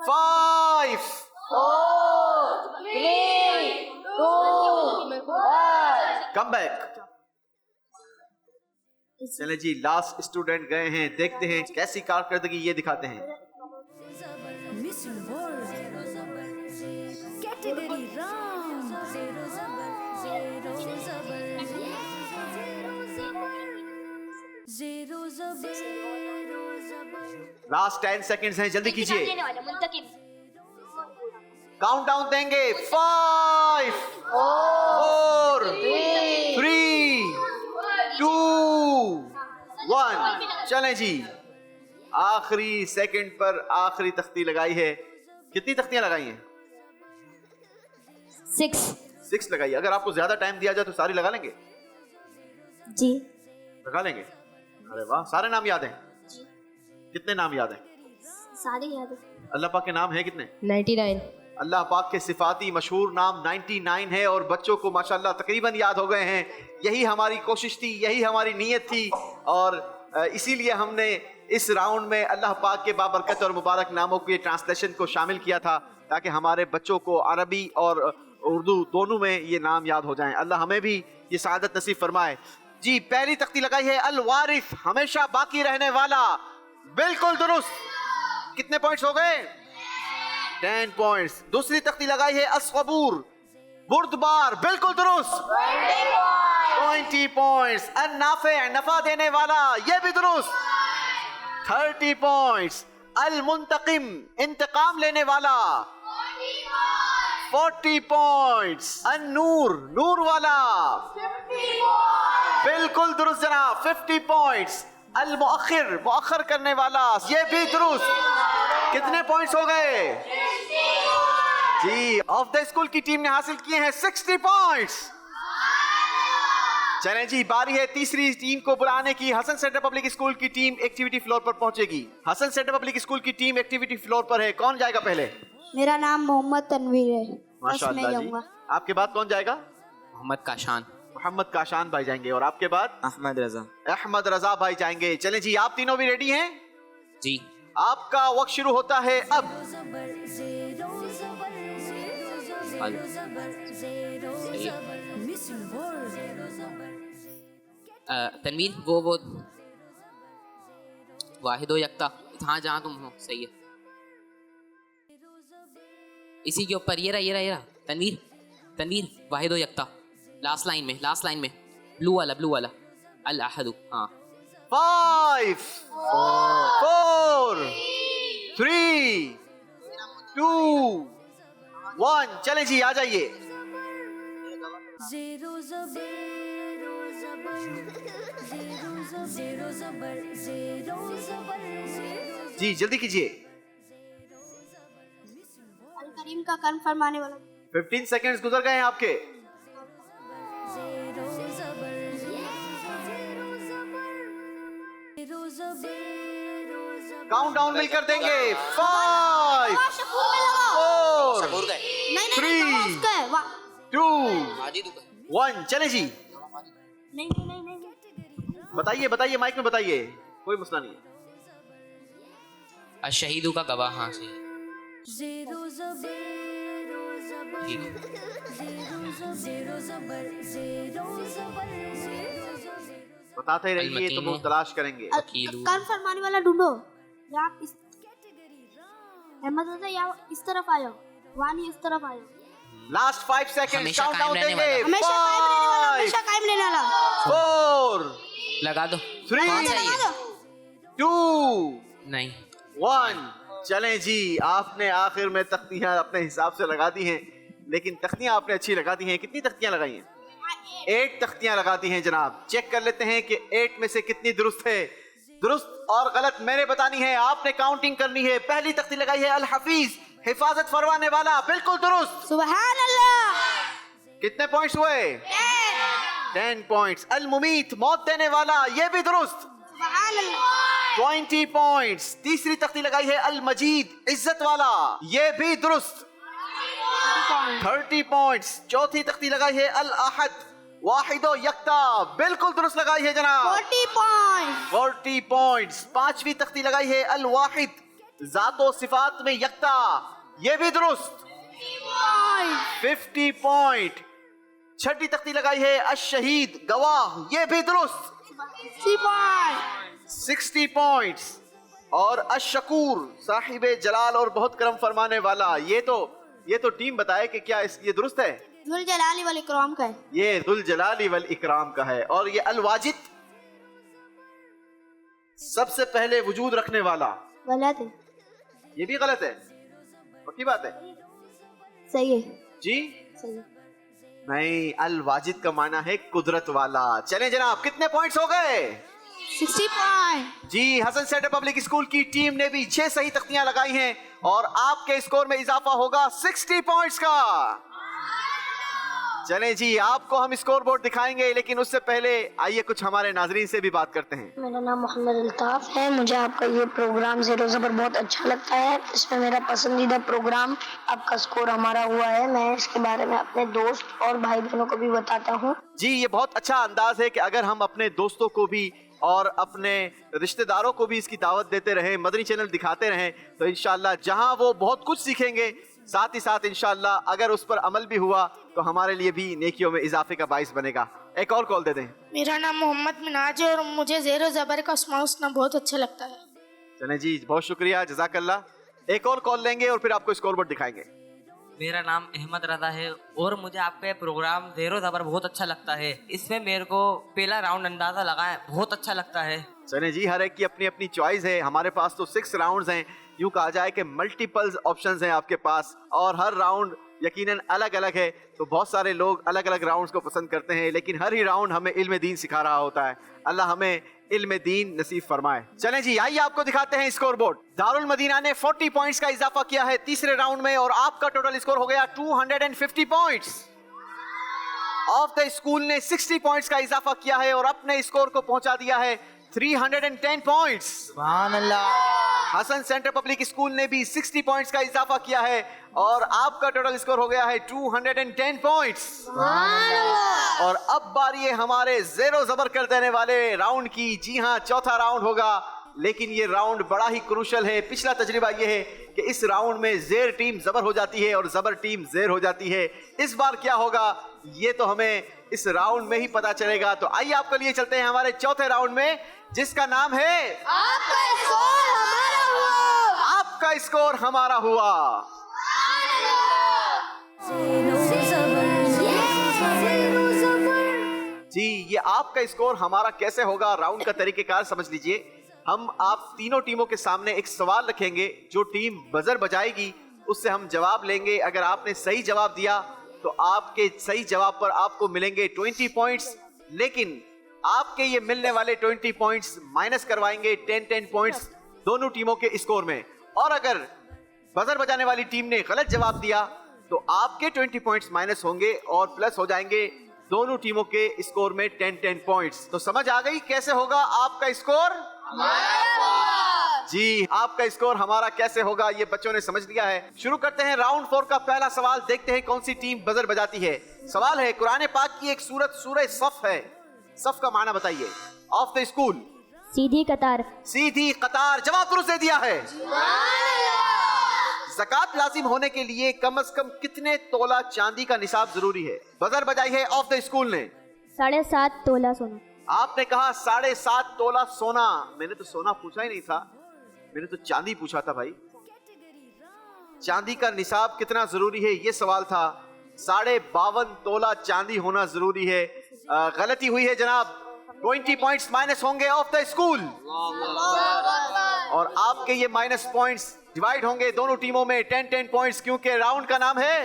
5 4 3 2 1 come back. चले जी, लास्ट स्टूडेंट गए हैं, देखते हैं कैसी कारकर्दगी ये दिखाते हैं। कैटेगरी राउंड लास्ट 10 सेकंड्स हैं, जल्दी कीजिए। काउंटडाउन देंगे। 5 4 3 2 1 चलें जी, आखिरी सेकंड पर आखिरी तख्ती लगाई है। कितनी तख्तियां लगाई हैं? 6 लगाई। अगर आपको ज्यादा टाइम दिया जाए तो सारी लगा लेंगे? जी लगा लेंगे। अरे वाह, सारे नाम याद हैं? कितने नाम याद हैं? सारे याद है। अल्लाह पाक के नाम है कितने? 99। अल्लाह पाक के सिफाती मशहूर नाम 99 है और बच्चों को माशाल्लाह तकरीबन याद हो गए हैं। यही हमारी कोशिश थी, यही हमारी नीयत थी और इसीलिए हमने इस राउंड में अल्लाह पाक के बाबरकत और मुबारक नामों के ट्रांसलेशन को शामिल किया था ताकि हमारे बच्चों को अरबी और उर्दू दोनों में ये नाम याद हो जाएं। अल्लाह हमें भी ये सआदत नसीब फरमाए। जी, पहली तख्ती लगाई है अल वारिस, हमेशा बाकी रहने वाला। बिल्कुल दुरुस्त। कितने पॉइंट्स हो गए? 10 पॉइंट्स। दूसरी तख्ती लगाई है अस्सबूर, बुर्दबार, बिल्कुल दुरुस्त। 20 पॉइंट्स। अन्नाफे, नफा देने वाला, ये भी दुरुस्त। 30 पॉइंट्स। अल मुंतकिम, इंतकाम लेने वाला, 40 पॉइंट्स। अन्नूर, नूर वाला, बिल्कुल दुरुस्त जनाब, 50 पॉइंट्स। अल मुअख्खिर, मुअख्खर करने वाला, ये भी दुरुस्त। कितने पॉइंट्स हो गए? जी, ऑफ द स्कूल की टीम ने हासिल किए हैं 60 पॉइंट्स। चलें जी, बारी है तीसरी टीम को बुलाने की। हसन सेंटर पब्लिक स्कूल की टीम एक्टिविटी फ्लोर पर पहुंचेगी। हसन सेंटर पब्लिक स्कूल की टीम एक्टिविटी फ्लोर पर है। कौन जाएगा पहले? मेरा नाम मोहम्मद तनवीर है। माशाअल्लाह जी। आपके बाद कौन जाएगा? मोहम्मद काशान। मोहम्मद काशान भाई जाएंगे। और आपके बाद? अहमद रजा। अहमद रजा भाई जाएंगे। चलें जी, आप तीनों भी रेडी हैं? जी। आपका वक्त शुरू होता है अब। तनवीर, वो वाहिदो यक्ता, हाँ जहाँ तुम हो सही है। इसी के ऊपर ये रहा तनवीर वाहिदो यक्ता, लास्ट लाइन में ब्लू वाला अल अहदु। हाँ। 5 4 3 2 1 चलें जी, आ जाइए। जी जल्दी कीजिए। अल करीम का कन्फर्म आने वाला। 15 सेकंड्स गुजर गए हैं आपके। काउंटडाउन मिलकर देंगे। 5 4 3 2 1 चले जी। बताइए माइक में बताइए, कोई मसला नहीं है। अशहीदू का गवाह, हाँ सही। zero zabar ठीक है। zero zabar बताते रहिए तो वो तलाश करेंगे। कान फरमाने वाला ढूंढो। या इस अहमद रजा या इस तरफ आयो, वानी इस तरफ आयो। लास्ट 5 सेकंड काउंटडाउन देंगे। हमेशा कायम रहने वाला। 4 लगा दो। 3 2 नहीं 1। चलें जी, आपने आखिर में तख्तियां अपने हिसाब से लगा दी हैं, लेकिन तख्तियां आपने अच्छी लगा दी हैं। कितनी तख्तियां लगाई हैं? 8 तख्तियां लगाती हैं जनाब। चेक कर लेते हैं कि 8 में से कितनी दुरुस्त है। दुरुस्त और गलत मैंने बतानी है, आपने काउंटिंग करनी है। पहली तख्ती लगाई है अल हफीज, हिफाजत फरमाने वाला, बिल्कुल दुरुस्त। सुभान अल्लाह। कितने पॉइंट्स हुए? 10 पॉइंट्स। अल मुमीत, मौत देने वाला, ये भी दुरुस्त। सुभान अल्लाह। 20 पॉइंट्स। तीसरी तख्ती लगाई है अल मजीद, इज्जत वाला, ये भी दुरुस्त। 30 पॉइंट्स। चौथी तख्ती लगाई है अल अहद, वाहिदो यक्ता, बिल्कुल दुरुस्त लगाई है जनाब। 40 पॉइंट्स। पांचवी तख्ती लगाई है अल वाहिद, जातो सिफात में यक्ता, ये भी दुरुस्त। 50 पॉइंट। छठी तख्ती लगाई है अल शहीद, गवाह, ये भी दुरुस्त। 60 पॉइंट्स। और अशकूर, साहिबे जलाल और बहुत करम फरमाने वाला, ये तो टीम बताए कि क्या ये दुरुस्त है? दुल जलाली वल इकराम का है। ये दुल जलाली वल इकराम का है। और ये अल वाजिद, सबसे पहले वजूद रखने वाला, गलत है। ये भी गलत है। पक्की बात है? सही है जी, सही। नहीं, अल वाजिद का माना है कुदरत वाला। चलें जनाब, कितने पॉइंट्स हो गए? 60 पॉइंट। जी, हसन सेंटर पब्लिक स्कूल की टीम ने भी 6 सही तख्तियां लगाई हैं और आपके स्कोर में इजाफा होगा 60 पॉइंट्स का। चलें जी, आपको हम स्कोर बोर्ड दिखाएंगे, लेकिन उससे पहले आइए कुछ हमारे नाजरीन से भी बात करते हैं। मेरा नाम मोहम्मद अल्ताफ है। मुझे आपका ये प्रोग्राम ज़ेरो ज़बर बहुत अच्छा लगता है। इसमें मेरा पसंदीदा प्रोग्राम आपका स्कोर हमारा हुआ है। मैं इसके बारे में अपने दोस्त और भाई बहनों को भी बताता हूँ। जी, ये बहुत अच्छा अंदाज है कि अगर हम अपने दोस्तों को भी और अपने रिश्तेदारों को भी इसकी दावत देते रहें, मदनी चैनल दिखाते रहें, तो इंशाल्लाह जहां वो बहुत कुछ सीखेंगे, साथ ही साथ इंशाल्लाह अगर उस पर अमल भी हुआ तो हमारे लिए भी नेकियों में इजाफे का बाइस बनेगा। एक और कॉल दे दें। मेरा नाम मोहम्मद मिनाज है और मुझे ज़ेरो ज़बर का सुनना बहुत अच्छा लगता है। चलें जी, बहुत शुक्रिया, जज़ाकल्लाह। एक और कॉल लेंगे और फिर आपको स्कोर बोर्ड दिखाएंगे। मेरा नाम अहमद रजा है और मुझे आपका प्रोग्राम ज़ेरो ज़बर बहुत अच्छा लगता है। इसमें मेरे को पहला राउंड अंदाज़ा लगाए बहुत अच्छा लगता है। चलें जी, हर एक की अपनी अपनी चॉइस है। हमारे पास तो 6 राउंड्स हैं, यूं कहा जाए कि मल्टीपल ऑप्शंस हैं आपके पास, और हर राउंड यकीनन अलग अलग है। तो बहुत सारे लोग अलग अलग राउंड्स को पसंद करते हैं, लेकिन हर ही राउंड हमें इल्म दीन सिखा रहा होता है। अल्लाह हमें इल्म दीन नसीब फरमाए। चलें जी, आइए आपको दिखाते हैं स्कोर बोर्ड। दारुल मदीना ने 40 पॉइंट्स का इजाफा किया है तीसरे राउंड में, और आपका टोटल स्कोर हो गया 250 पॉइंट्स। ऑफ द स्कूल ने 60 पॉइंट्स का इजाफा किया है और अपने स्कोर को पहुंचा दिया है 310 पॉइंट्स। सुभान अल्लाह। हसन सेंटर पब्लिक स्कूल ने भी 60 पॉइंट्स का इजाफा किया है और आपका टोटल स्कोर हो गया है 210 पॉइंट्स। और अब बारी है हमारे ज़ेरो ज़बर कर देने वाले राउंड की। जी हाँ, चौथा राउंड होगा, लेकिन ये राउंड बड़ा ही क्रूशल है। पिछला तजर्बा ये है कि इस राउंड में ज़ेर टीम ज़बर हो जाती है और ज़बर टीम ज़ेर हो जाती है। इस बार क्या होगा ये तो हमें इस राउंड में ही पता चलेगा। तो आइए आपके लिए चलते हैं हमारे चौथे राउंड में, जिसका नाम है आपका स्कोर हमारा हुआ। आपका स्कोर हमारा हुआ। जी, ये आपका स्कोर हमारा कैसे होगा, राउंड का तरीकेकार समझ लीजिए। हम आप तीनों टीमों के सामने एक सवाल रखेंगे, जो टीम बजर बजाएगी उससे हम जवाब लेंगे। अगर आपने सही जवाब दिया तो आपके सही जवाब पर आपको मिलेंगे 20 पॉइंट्स, लेकिन आपके ये मिलने वाले 20 पॉइंट्स माइनस करवाएंगे 10 पॉइंट्स दोनों टीमों के स्कोर में। और अगर बजर बजाने वाली टीम ने गलत जवाब दिया तो आपके 20 पॉइंट्स माइनस होंगे और प्लस हो जाएंगे दोनों टीमों के स्कोर में 10 पॉइंट्स। तो समझ आ गई कैसे होगा आपका स्कोर? जी, आपका स्कोर हमारा कैसे होगा ये बच्चों ने समझ लिया है। शुरू करते हैं राउंड 4 का पहला सवाल। देखते हैं कौन सी टीम बजर बजाती है। सवाल है, कुरान पाक की एक सूरत सूरह सफ है। सफ का माना बताइए। ऑफ द स्कूल सीधी कतार। सीधी कतार जवाब दुरुस्त दे दिया है। ज़कात लाजिम होने के लिए कम से कम कितने तोला चांदी का निसाब जरूरी है? बजर बजाई है ऑफ द स्कूल ने। 7.5 तोला सोना। आपने कहा 7.5 तोला सोना। मैंने तो सोना पूछा ही नहीं था, मैंने तो चांदी पूछा था भाई। चांदी का निसाब कितना जरूरी है ये सवाल था। 52.5 तोला चांदी होना जरूरी है। गलती हुई है जनाब। 20 पॉइंट्स माइनस होंगे ऑफ द स्कूल और आपके ये माइनस पॉइंट्स डिवाइड होंगे दोनों टीमों में 10-10 पॉइंट्स, क्योंकि राउंड का नाम है।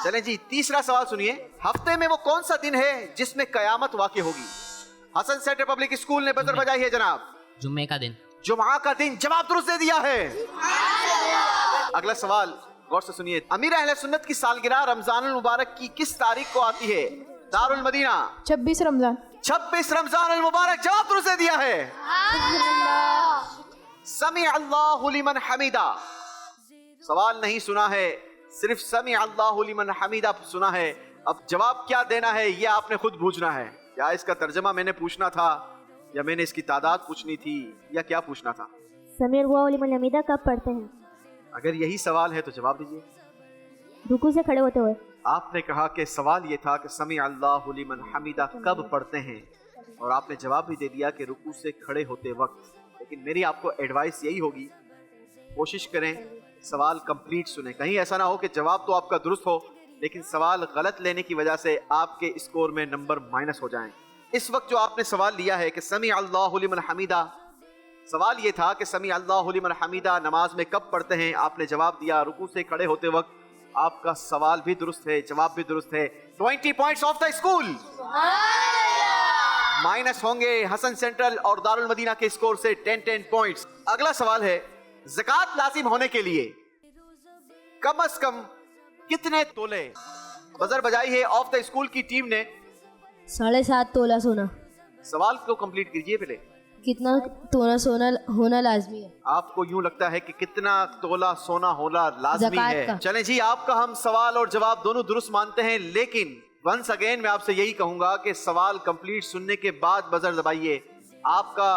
चलें जी, तीसरा सवाल सुनिए। हफ्ते में वो कौन सा दिन है जिसमें कयामत वाक़ई होगी? हसन सेंटर पब्लिक स्कूल ने बजर बजाई है जनाब। जुम्मे का दिन। जुम्मा का दिन जवाब दुरुस्त दे दिया है। अगला सवाल गौर से सुनिए। अमीर अहले सुन्नत की सालगिरह रमजानुल मुबारक की किस तारीख को आती है? दारुल मदीना। 26 रमजान। 26 रमजानुल मुबारक जवाब दुरुस्त दे दिया है। समी अल्लाहु लिमन हमीदा। सवाल नहीं सुना है, सिर्फ समी अल्लाहु लिमन हमीदा सुना है। अब जवाब क्या देना है ये आपने खुद पूछना है। क्या इसका तर्जमा मैंने पूछना था या मैंने इसकी तादाद पूछनी थी या क्या पूछना था? समी अल्लाहु लिमन हमीदा कब पढ़ते हैं? अगर यही सवाल है तो जवाब दीजिए। रुकू से खड़े होते हुए। आपने कहा कि सवाल ये था कि समी अल्लाहु लिमन हमीदा कब पढ़ते हैं और आपने जवाब भी दे दिया कि रुकू से खड़े होते वक्त। लेकिन मेरी आपको एडवाइस यही होगी, कोशिश करें सवाल कंप्लीट सुने। कहीं ऐसा ना हो कि जवाब तो आपका दुरुस्त हो लेकिन सवाल गलत लेने की वजह से आपके स्कोर में नंबर माइनस हो जाएं। इस वक्त जो आपने सवाल लिया है कि समी अल्लाहु लिमन हमीदा, सवाल ये था कि समी अल्लाहु लिमन हमीदा नमाज में कब पढ़ते हैं। आपने जवाब दिया रुकू से खड़े होते वक्त। आपका सवाल भी दुरुस्त है, जवाब भी दुरुस्त है। 20 points of the school. Minus होंगे हसन सेंट्रल और दारुल मदीना के स्कोर से 10-10 पॉइंट्स। अगला सवाल है, ज़कात लाजिम होने के लिए कम से कम कितने तोले? बजर बजाई है ऑफ द स्कूल की टीम ने। 7.5 तोला सोना। सवाल को कंप्लीट कीजिए पहले। कितना तोला सोना होना लाजमी है? आपको यूं लगता है कि कितना तोला सोना होना लाजमी है? चलें जी, आपका हम सवाल और जवाब दोनों दुरुस्त मानते हैं, लेकिन वंस अगेन मैं आपसे यही कहूंगा कि सवाल कंप्लीट सुनने के बाद बजर दबाइए। आपका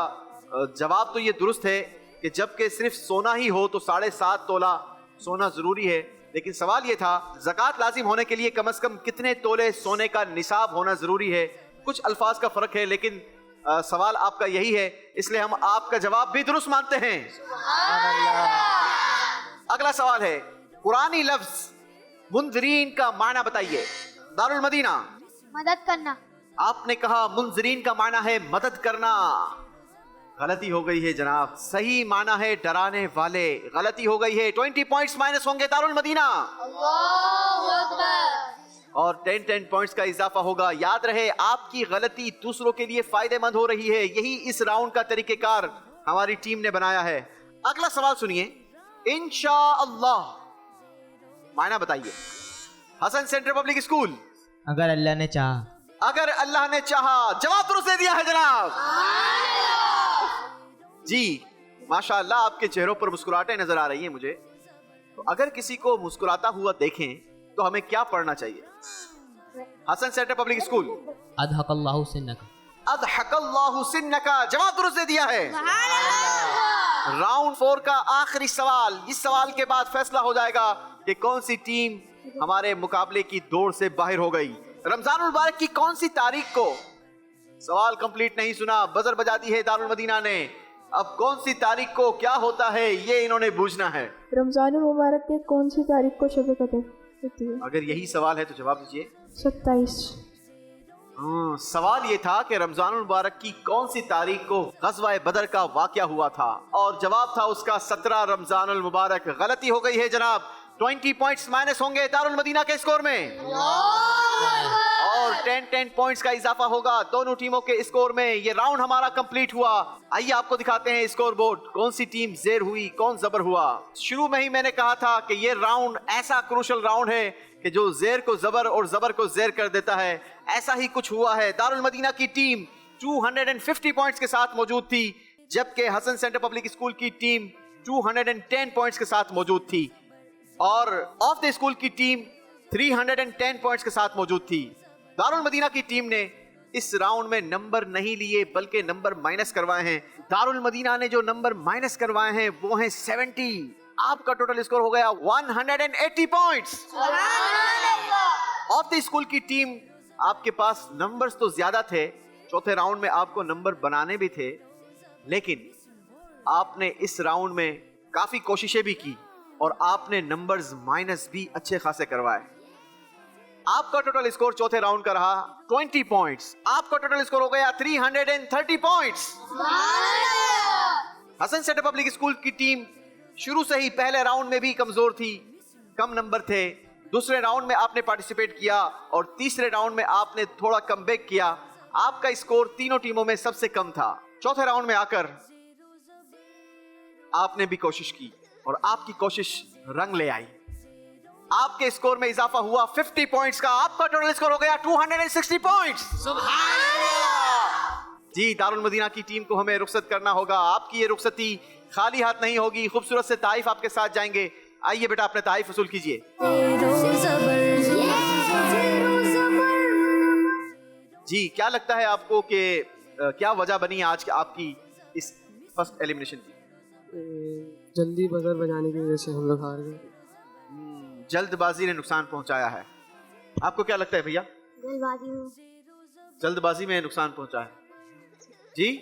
जवाब तो ये दुरुस्त है कि जबकि सिर्फ सोना ही हो तो 7.5 तोला सोना जरूरी है, लेकिन सवाल ये था ज़कात लाजिम होने के लिए कम से कम कितने तोले सोने का निसाब होना जरूरी है। कुछ अल्फाज का फर्क है लेकिन सवाल आपका यही है, इसलिए हम आपका जवाब भी दुरुस्त मानते हैं। अगला सवाल है, कुरानी लफ्ज मुंजरीन का माना बताइए। दारुल मदीना। मदद करना। आपने कहा मुंजरीन का माना है मदद करना। गलती हो गई है जनाब, सही माना है डराने वाले। गलती हो गई है। 20 पॉइंट्स माइनस होंगे दारुल मदीना और 10-10 पॉइंट्स का इजाफा होगा। याद रहे आपकी गलती दूसरों के लिए फायदेमंद हो रही है। यही इस राउंड का तरीकेकार हमारी टीम ने बनाया है। अगला सवाल सुनिए, इंशाअल्लाह मायना बताइए। Hasan centre public school. अगर अल्लाह ने चाहा। अगर अल्लाह ने चाहा जवाब दुरुस्त दे दिया है जनाब। जी माशाअल्लाह, आपके चेहरों पर मुस्कुराहटें नजर आ रही हैं मुझे। तो अगर किसी को मुस्कुराता हुआ देखें तो हमें क्या पढ़ना चाहिए? Hasan centre public school. अदहकल्लाहु सिन्नका। अदहकल्लाहु सिन्नका जवाब दुरुस्त दे दिया है। राउंड 4 का आखिरी सवाल। इस सवाल के बाद फैसला हो जाएगा कि कौन सी टीम हमारे मुकाबले की दौड़ से बाहर हो गई। रमजानुल मुबारक की कौन सी तारीख को? सवाल कंप्लीट नहीं सुना, बजर बजा दी है दारुल मदीना ने। अब कौन सी तारीख को क्या होता है ये इन्होंने पूछना है। रमजानुल मुबारक के कौन सी तारीख को शब कदर होती है? अगर यही सवाल है तो जवाब दीजिए। 27। सवाल ये था कि रमजानुल मुबारक की कौन सी तारीख को ग़ज़वा बदर का वाक़या हुआ था और जवाब था उसका 17 रमजानुल मुबारक। गलती हो गई है जनाब। 20 पॉइंट्स माइनस होंगे दारुल मदीना के स्कोर में और 10-10 पॉइंट्स का इजाफा होगा दोनों टीमों के स्कोर में। ये राउंड हमारा कंप्लीट हुआ। आइए आपको दिखाते हैं स्कोर बोर्ड, कौन सी टीम ज़ेर हुई कौन ज़बर हुआ। शुरू में ही मैंने कहा था कि ये राउंड ऐसा क्रूशल राउंड है कि जो ज़ेर को ज़बर और ज़बर को ज़ेर कर देता है। ऐसा ही कुछ हुआ है। दारुल मदीना की टीम 250 पॉइंट्स के साथ मौजूद थी, जबकि हसन सेंटर पब्लिक स्कूल की टीम 210 पॉइंट्स के साथ मौजूद थी और ऑफ द स्कूल की टीम 310 पॉइंट्स के साथ मौजूद थी। दारुल मदीना की टीम ने اس راؤنڈ میں نمبر نہیں لیے بلکہ نمبر مائنس کروائے ہیں. دارالمدینہ نے جو نمبر مائنس کروائے ہیں وہ ہیں 70. آپ کا ٹوٹل اسکور ہو گیا 180 پوائنٹس. آف دی اسکول کی ٹیم آپ کے پاس نمبرز تو زیادہ تھے, چوتھے راؤنڈ میں آپ کو نمبر بنانے بھی تھے, لیکن آپ نے اس راؤنڈ میں کافی کوششیں بھی کی اور آپ نے نمبرز مائنس بھی اچھے خاصے کروائے. آپ کا ٹوٹل اسکور چوتھے راؤنڈ کا رہا 20 پوائنٹس. آپ کا ٹوٹل اسکور ہو گیا 330 پوائنٹس. حسن سینٹر پبلک اسکول کی ٹیم شروع سے ہی پہلے راؤنڈ میں بھی کمزور تھی, کم نمبر تھے. دوسرے راؤنڈ میں آپ نے پارٹیسپیٹ کیا اور تیسرے راؤنڈ میں آپ نے تھوڑا کم بیک کیا. آپ کا اسکور تینوں ٹیموں میں سب سے کم تھا. چوتھے راؤنڈ میں آ کر آپ نے بھی کوشش کی اور آپ کی کوشش رنگ لے آئی. آپ کے اسکور میں اضافہ ہوا 50 پوائنٹس کا. آپ کا ٹوٹل اسکور ہو گیا 260 پوائنٹس. جی دارالمدینہ کی ٹیم کو ہمیں رخصت کرنا ہوگا. آپ کی یہ رخصتی خالی ہاتھ نہیں ہوگی, خوبصورت سے تحائف آپ کے ساتھ جائیں گے. آئیے بیٹا اپنے تحائف وصول کیجئے. جی کیا لگتا ہے آپ کو کہ کیا وجہ بنی آج آپ کی اس فرسٹ ایلیمنیشن کی؟ جلدی بزر بجانے کی وجہ سے ہم لوگ ہار گئے. جلد بازی نے نقصان پہنچایا ہے. آپ کو کیا لگتا ہے بھیا؟ جلد بازی میں نقصان پہنچا ہے. جی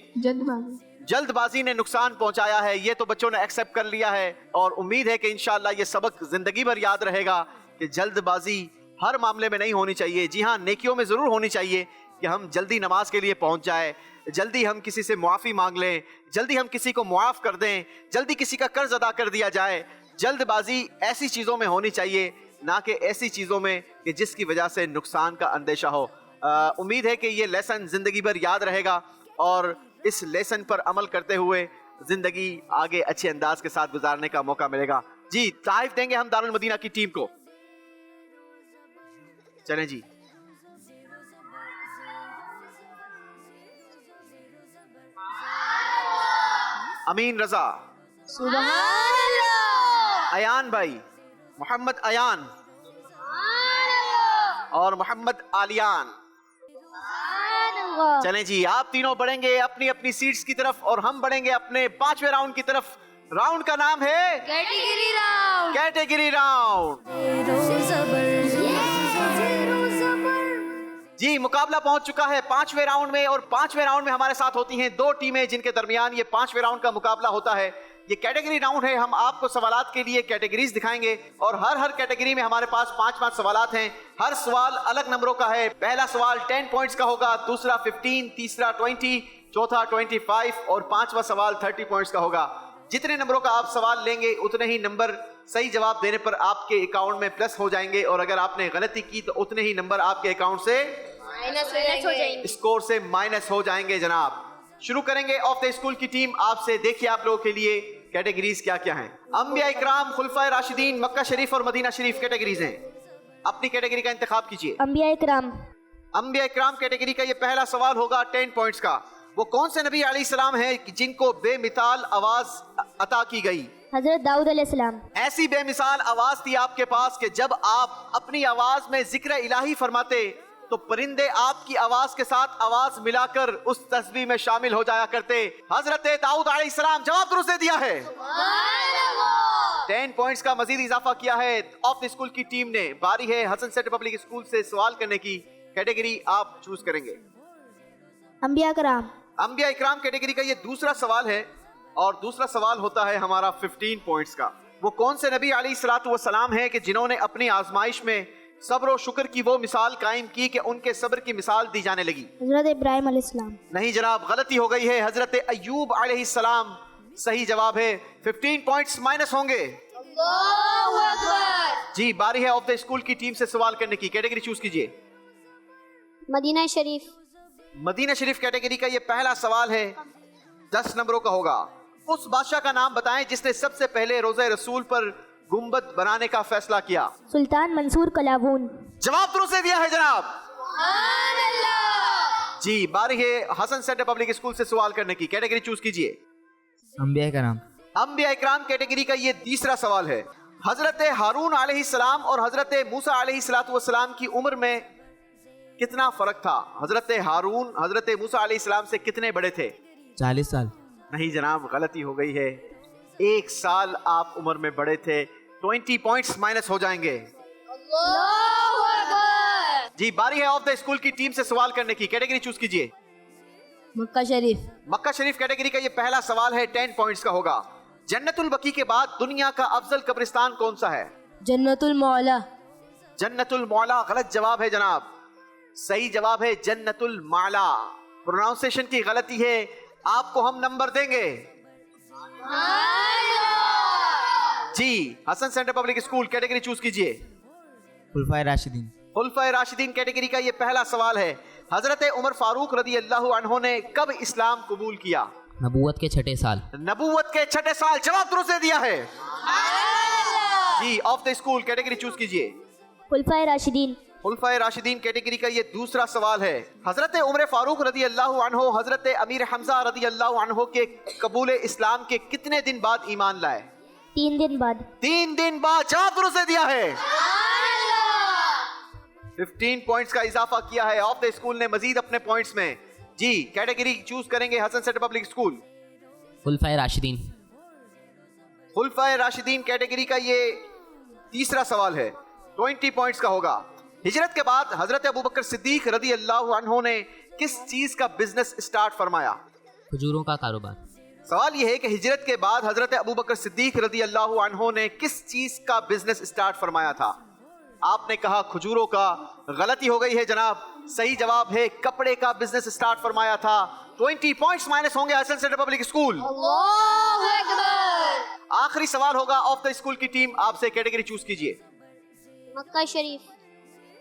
جلد بازی نے نقصان پہنچایا ہے, یہ تو بچوں نے ایکسپٹ کر لیا ہے اور امید ہے کہ انشاءاللہ یہ سبق زندگی بھر یاد رہے گا کہ جلد بازی ہر معاملے میں نہیں ہونی چاہیے. جی ہاں, نیکیوں میں ضرور ہونی چاہیے کہ ہم جلدی نماز کے لیے پہنچ جائے, جلدی ہم کسی سے معافی مانگ لیں, جلدی ہم کسی کو معاف کر دیں, جلدی کسی کا قرض ادا کر دیا جائے. جلد بازی ایسی چیزوں میں ہونی چاہیے, نہ کہ ایسی چیزوں میں کہ جس کی وجہ سے نقصان کا اندیشہ ہو. امید ہے کہ یہ لیسن زندگی بھر یاد رہے گا اور اس لیسن پر عمل کرتے ہوئے زندگی آگے اچھے انداز کے ساتھ گزارنے کا موقع ملے گا. جی تحائف دیں گے ہم دارالمدینہ کی ٹیم کو. چلیں جی. امین رضا, سبحان اللہ, ایان بھائی, محمد ایان اور محمد آلیان. چلیں جی, آپ تینوں بڑھیں گے اپنی اپنی سیٹس کی طرف اور ہم بڑھیں گے اپنے 5ویں راؤنڈ کی طرف. راؤنڈ کا نام ہے کیٹیگری راؤنڈ. Category round. جی مقابلہ پہنچ چکا ہے 5ویں راؤنڈ میں اور 5ویں راؤنڈ میں ہمارے ساتھ ہوتی ہیں 2 ٹیمیں جن کے درمیان یہ 5ویں راؤنڈ کا مقابلہ ہوتا ہے. یہ کیٹیگری راؤنڈ ہے. ہم آپ کو سوالات کے لیے کیٹیگریز دکھائیں گے اور ہر کیٹیگری میں ہمارے پاس 5 سوالات ہیں. ہر سوال الگ نمبروں کا ہے. پہلا سوال 10 پوائنٹس کا ہوگا, دوسرا 15, تیسرا 20, چوتھا 25 اور 5واں سوال 30 پوائنٹس کا ہوگا. جتنے نمبروں کا آپ سوال لیں گے اتنے ہی نمبر صحیح جواب دینے پر آپ کے اکاؤنٹ میں پلس ہو جائیں گے اور اگر آپ نے غلطی کی تو اتنے ہی نمبر آپ کے اکاؤنٹ سے اسکور سے مائنس ہو جائیں گے. جناب شروع کریں گے. آف دا اسکول کی ٹیم آپ سے دیکھیے آپ لوگوں کے لیے کیٹیگریز کیا کیا ہیں. انبیاء اکرام, خلفائے راشدین, مکہ شریف اور مدینہ شریف کیٹیگریز ہیں. اپنی کیٹیگری کا انتخاب کیجیے. انبیاء اکرام. انبیاء اکرام کیٹیگری کا یہ پہلا سوال ہوگا 10 پوائنٹس کا. وہ کون سے نبی علیہ السلام ہیں جن کو بے مثال آواز عطا کی گئی؟ حضرت داؤد علیہ السلام. ایسی بے مثال آواز تھی آپ کے پاس کہ جب آپ اپنی آواز میں ذکر الہی فرماتے تو پرندے آپ کی آواز کے ساتھ آواز ملا کر اس تسبیح میں شامل ہو جایا کرتے. حضرت داؤد علیہ السلام جواب درست دے دیا ہے. 10 پوائنٹس کا مزید اضافہ کیا ہے آف دی اسکول کی ٹیم نے. باری ہے حسن سینٹر پبلک اسکول سے سوال کرنے کی. کیٹیگری آپ چوز کریں گے. انبیاء اکرام. انبیاء اکرام کیٹیگری کا یہ دوسرا سوال ہے اور دوسرا سوال ہوتا ہے ہمارا 15 پوائنٹس کا. وہ کون سے نبی علیہ الصلوۃ والسلام ہیں کہ جنہوں نے اپنی آزمائش میں صبر و شکر کی وہ مثال قائم کی کہ ان کے صبر کی مثال دی جانے لگی؟ حضرت ابراہیم علیہ السلام. نہیں جناب, غلطی ہو گئی ہے. حضرت ایوب علیہ السلام صحیح جواب ہے. 15 پوائنٹس مائنس ہوں گے. اللہ اکبر. جی باری ہے آف دا اسکول کی ٹیم سے سوال کرنے کی. کیٹیگری چوز کیجیے. مدینہ شریف. مدینہ شریف کیٹیگری کا یہ پہلا سوال ہے, 10 نمبروں کا ہوگا. اس بادشاہ کا نام بتائیں جس نے سب سے پہلے روزہ رسول پر گنبد بنانے کا فیصلہ کیا؟ سلطان منصور کلاوون. جواب درست دیا ہے جناب. جی باری ہے حسن سینٹر پبلک اسکول سے سوال کرنے کی. کیٹیگری چوز کیجیے. انبیاء کرام. انبیاء اکرام کیٹیگری کا یہ تیسرا سوال ہے. حضرت ہارون علیہ السلام اور حضرت موسیٰ علیہ السلام کی عمر میں کتنا فرق تھا؟ حضرت ہارون حضرت موسیٰ علیہ السلام سے کتنے بڑے تھے؟ 40 سال. نہیں جناب، غلطی ہو گئی ہے. 1 سال آپ عمر میں بڑے تھے. 20 پوائنٹس مائنس ہو جائیں گے. جی باری ہے آف دا اسکول کی ٹیم سے سوال کرنے کی. کیٹیگری چوز کیجئے. مکہ شریف. مکہ شریف کیٹیگری کا یہ پہلا سوال ہے. 10 پوائنٹس کا ہوگا. جنت البقیع کے بعد دنیا کا افضل قبرستان کون سا ہے؟ جنت المعلا. جنت المعلا غلط جواب ہے جناب. صحیح جواب ہے جنت المعلا. پروناؤنسیشن کی غلطی ہے. آپ کو ہم نمبر دیں گے. جی Hasan centre public school category choose کیجئے. خلفائے راشدین. خلفائے راشدین کیٹیگری کا یہ پہلا سوال ہے. حضرت عمر فاروق رضی اللہ عنہ نے کب اسلام قبول کیا؟ نبوت کے 6 سال. نبوت کے 6 سال. جواب درست دے دیا ہے. جی of the school category choose کیجئے. خلفائے راشدین. خلفائے راشدین کیٹیگری کا یہ دوسرا سوال ہے. حضرت عمر فاروق رضی اللہ عنہ حضرت امیر حمزہ رضی اللہ عنہ کے قبول اسلام کے کتنے دن بعد ایمان لائے؟ 3 دن بعد. 3 دن بعد. جواب درست دے دیا ہے. 15 پوائنٹس کا اضافہ کیا ہے. آف دا اسکول نے مزید اپنے پوائنٹس میں. جی کیٹیگری چوز کریں گے حسن سینٹر پبلک اسکول. خلفائے راشدین. خلفائے راشدین کیٹیگری کا یہ تیسرا سوال ہے. 20 پوائنٹس کا ہوگا. ہجرت کے بعد حضرت ابوبکر صدیق رضی اللہ عنہ نے کس چیز کا بزنس اسٹارٹ فرمایا؟ کھجوروں کا کاروبار. سوال یہ ہے کہ ہجرت کے بعد حضرت ابوبکر صدیق رضی اللہ عنہ نے کس چیز کا بزنس اسٹارٹ فرمایا تھا؟ آپ نے کہا کھجوروں کا. غلطی ہو گئی ہے جناب. صحیح جواب ہے کپڑے کا بزنس اسٹارٹ فرمایا تھا. 20 پوائنٹس مائنس ہوں گے حسن سینٹر پبلک اسکول. آخری سوال ہوگا آف دا اسکول کی ٹیم. آپ سے کیٹیگری چوز کیجئے. مکہ شریف.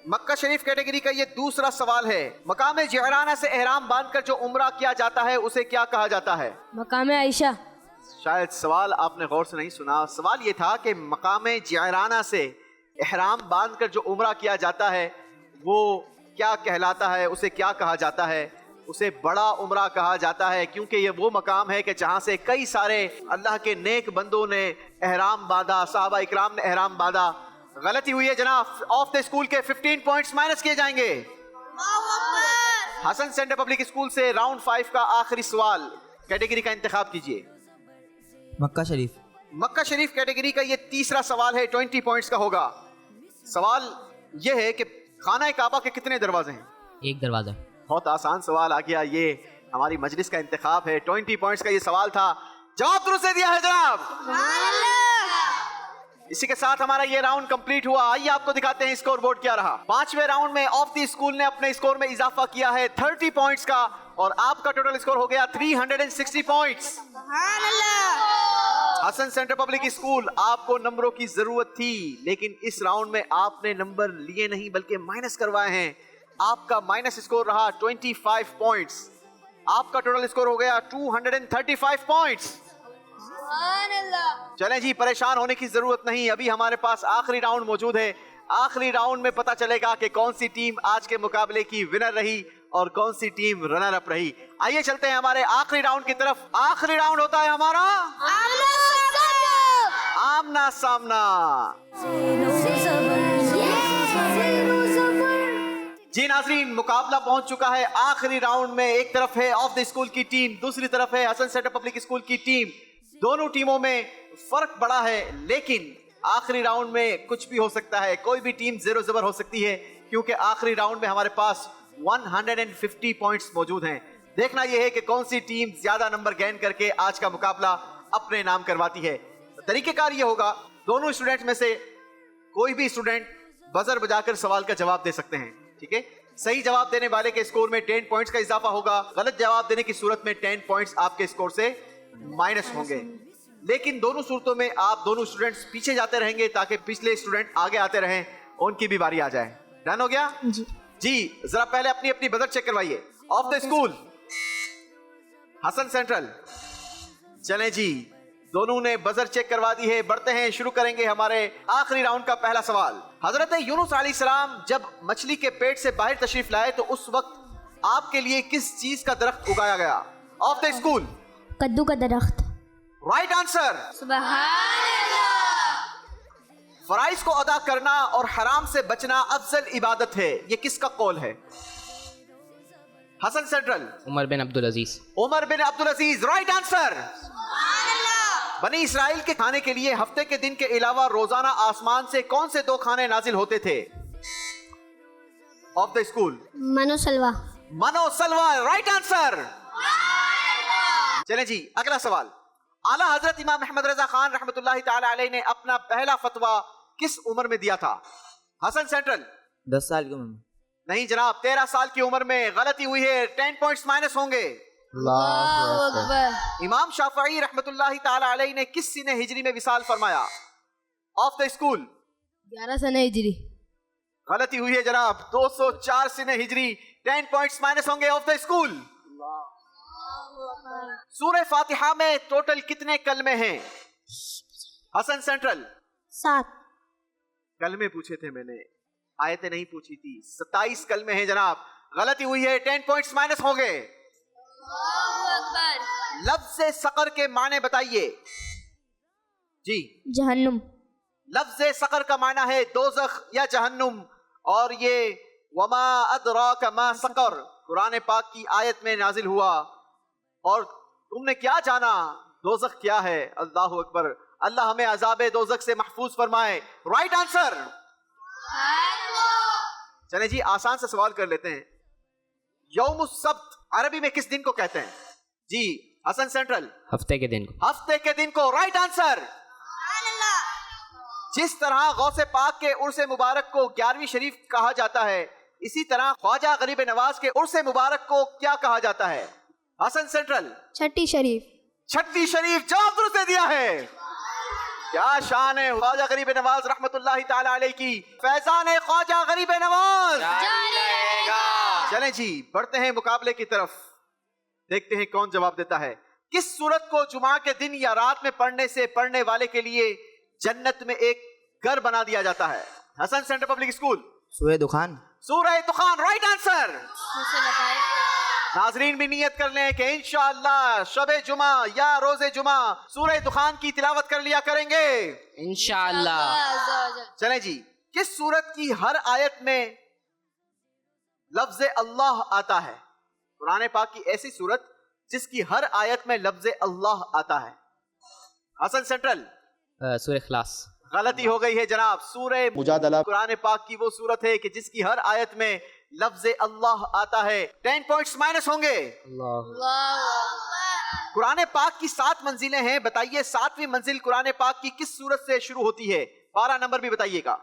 مکہ شریف کیٹیگری کا یہ دوسرا سوال ہے. مقام جعرانہ سے احرام باندھ کر جو عمرہ کیا جاتا ہے اسے کیا کہا جاتا ہے؟ مقام عائشہ. شاید سوال آپ نے غور سے نہیں سنا. سوال یہ تھا کہ مقام جعرانہ سے احرام باندھ کر جو عمرہ کیا جاتا ہے وہ کیا کہلاتا ہے، اسے کیا کہا جاتا ہے؟ اسے بڑا عمرہ کہا جاتا ہے کیونکہ یہ وہ مقام ہے کہ جہاں سے کئی سارے اللہ کے نیک بندوں نے احرام باندھا، صحابہ اکرام نے احرام باندھا. غلطی ہوئی ہے جناب. آف دا اسکول کے 15 پوائنٹس مائنس کیے جائیں گے. حسن سینٹر پبلک اسکول سے راؤنڈ 5 کا آخری سوال. کیٹیگری کا انتخاب کیجئے. مکہ شریف. مکہ شریف کیٹیگری کا یہ تیسرا سوال ہے. 20 پوائنٹس کا ہوگا. سوال یہ ہے کہ خانہ کعبہ کے کتنے دروازے ہیں؟ 1 دروازہ. بہت آسان سوال آ گیا. یہ ہماری مجلس کا انتخاب ہے. 20 پوائنٹس کا یہ سوال تھا. جواب درست دے دیا ہے جناب. اسی کے ساتھ ہمارا یہ راؤنڈ کمپلیٹ ہوا. آئیے آپ کو دکھاتے ہیں اسکور بورڈ کیا رہا. 5ویں راؤنڈ میں آف دی اسکول نے اپنے اسکور میں اضافہ کیا ہے 30 پوائنٹس کا اور آپ کا ٹوٹل اسکور ہو گیا 360 پوائنٹس. حسن سینٹر پبلک اسکول آپ کو نمبروں کی ضرورت تھی لیکن اس راؤنڈ میں آپ نے نمبر لیے نہیں بلکہ مائنس کروائے ہیں. آپ کا مائنس اسکور رہا 25 پوائنٹس. آپ کا ٹوٹل اسکور ہو گیا 235 پوائنٹس. چلیں جی پریشان ہونے کی ضرورت نہیں. ابھی ہمارے پاس آخری راؤنڈ موجود ہے. آخری راؤنڈ میں پتہ چلے گا کہ کون سی ٹیم آج کے مقابلے کی ونر رہی اور کون سی ٹیم رنر اپ رہی. آئیے چلتے ہیں ہمارے آخری راؤنڈ کی طرف. آخری راؤنڈ ہوتا ہے ہمارا آمنا سامنا. جی ناظرین مقابلہ پہنچ چکا ہے آخری راؤنڈ میں. ایک طرف ہے آف دی اسکول کی ٹیم، دوسری طرف ہے حسن سینٹر پبلک اسکول کی ٹیم. دونوں ٹیموں میں فرق بڑا ہے لیکن آخری راؤنڈ میں کچھ بھی ہو سکتا ہے. کوئی بھی ٹیم زیر و زبر ہو سکتی ہے کیونکہ آخری راؤنڈ میں ہمارے پاس 150 پوائنٹس موجود ہیں. دیکھنا یہ ہے کہ کون سی ٹیم زیادہ نمبر گین کر کے آج کا مقابلہ اپنے نام کرواتی ہے. طریقہ کار یہ ہوگا دونوں اسٹوڈنٹ میں سے کوئی بھی اسٹوڈنٹ بزر بجا کر سوال کا جواب دے سکتے ہیں. ٹھیک ہے. صحیح جواب دینے والے کے اسکور میں 10 پوائنٹس کا اضافہ ہوگا. غلط جواب دینے کی صورت میں 10 پوائنٹس آپ کے اسکور سے مائنس ہوں گے. لیکن دونوں صورتوں میں آپ دونوں اسٹوڈنٹس پیچھے جاتے رہیں گے تاکہ پچھلے اسٹوڈنٹ آگے آتے رہیں، ان کی بھی باری آ جائے. ڈن ہو گیا؟ جی ذرا پہلے اپنی اپنی بزر چیک کروائیے. Of the school Hasan central. چلیں جی دونوں نے بزر چیک کروا دی ہے. بڑھتے ہیں، شروع کریں گے ہمارے آخری راؤنڈ کا پہلا سوال. حضرت یونس علیہ السلام جب مچھلی کے پیٹ سے باہر تشریف لائے تو اس وقت آپ کے لیے کس چیز کا درخت اگایا گیا؟ آف دا اسکول کدو کا درخت. Right answer. سبحان اللہ. فرائض کو ادا کرنا اور حرام سے بچنا افضل عبادت ہے، یہ کس کا قول ہے؟ حسن سینٹرل، عمر بن عبدالعزیز. عمر بن عبدالعزیز، رائٹ آنسر. بنی اسرائیل کے کھانے کے لیے ہفتے کے دن کے علاوہ روزانہ آسمان سے کون سے 2 کھانے نازل ہوتے تھے؟ آف دا اسکول، منو سلوا. منو سلوا، رائٹ آنسر. چلیں جی اگلا سوال. اعلیٰ حضرت امام احمد رضا خان رحمۃ اللہ تعالی علیہ نے اپنا پہلا فتویٰ کس عمر میں دیا تھا؟ حسن سینٹرل، 10 سال کی عمر میں. نہیں جناب، 13 سال کی عمر میں. غلطی ہوئی ہے، 10 پوائنٹس مائنس ہوں گے. امام شافعی رحمۃ اللہ تعالی علیہ نے کس سنہ ہجری میں وصال فرمایا؟ آف دا اسکول، 11 سنہ ہجری. غلطی ہوئی ہے جناب، 204 سنہ ہجری. 10 پوائنٹس مائنس ہوں گے. Of the school. سورہ فاتحہ میں ٹوٹل کتنے کلمے ہیں؟ حسن سینٹرل، 7. کلمے پوچھے تھے میں نے، آیتیں نہیں پوچھی تھی. 27 کلمے ہیں جناب. غلطی ہوئی ہے، 10 پوائنٹس مائنس ہوں گے. لفظ سقر کے معنی بتائیے جی. جہنم. لفظ سقر کا معنی ہے دوزخ یا جہنم، اور یہ وما ادراک ما سقر قرآن پاک کی آیت میں نازل ہوا. اور تم نے کیا جانا دوزخ کیا ہے؟ اللہ اکبر. اللہ ہمیں عذاب دوزخ سے محفوظ فرمائے. Right answer. چلیں جی آسان سے سوال کر لیتے ہیں. یوم السبت عربی میں کس دن کو کہتے ہیں؟ جی حسن سینٹرل، ہفتے کے دن کو. ہفتے کے دن کو، رائٹ آنسر. جس طرح غوث پاک کے عرس مبارک کو 11ویں شریف کہا جاتا ہے، اسی طرح خواجہ غریب نواز کے عرس مبارک کو کیا کہا جاتا ہے؟ حسن سینٹرل، چھٹی شریف. چھٹی شریف. جواب درست دے دیا ہے. کیا شان ہے خواجہ غریب نواز رحمت اللہ تعالی علیہ کی. فیضان خواجہ غریب نواز. چلیں جی بڑھتے ہیں مقابلے کی طرف، دیکھتے ہیں کون جواب دیتا ہے. کس سورت کو جمعہ کے دن یا رات میں پڑھنے سے پڑھنے والے کے لیے جنت میں ایک گھر بنا دیا جاتا ہے؟ حسن سینٹر پبلک اسکول، سورہ دخان. سورہ دخان، رائٹ آنسر. ناظرین بھی نیت کر لیں کہ انشاءاللہ شب جمعہ یا روز جمعہ سورہ دخان کی تلاوت کر لیا کریں گے انشاءاللہ. چلیں جی، کس سورت کی ہر آیت میں لفظ اللہ آتا ہے؟ قرآن پاک کی ایسی سورت جس کی ہر آیت میں لفظ اللہ آتا ہے. حسن سینٹرل، سورہ اخلاص. غلطی ہو گئی ہے جناب. سورہ مجادلہ قرآن پاک کی وہ سورت ہے کہ جس کی ہر آیت میں لفظ اللہ آتا ہے. 10 پوائنٹس مائنس ہوں گے. قرآن پاک کی 7 منزلیں ہیں، بتائیے 7ویں منزل قرآن پاک کی کس سورت سے شروع ہوتی ہے؟ پارہ نمبر بھی بتائیے گا.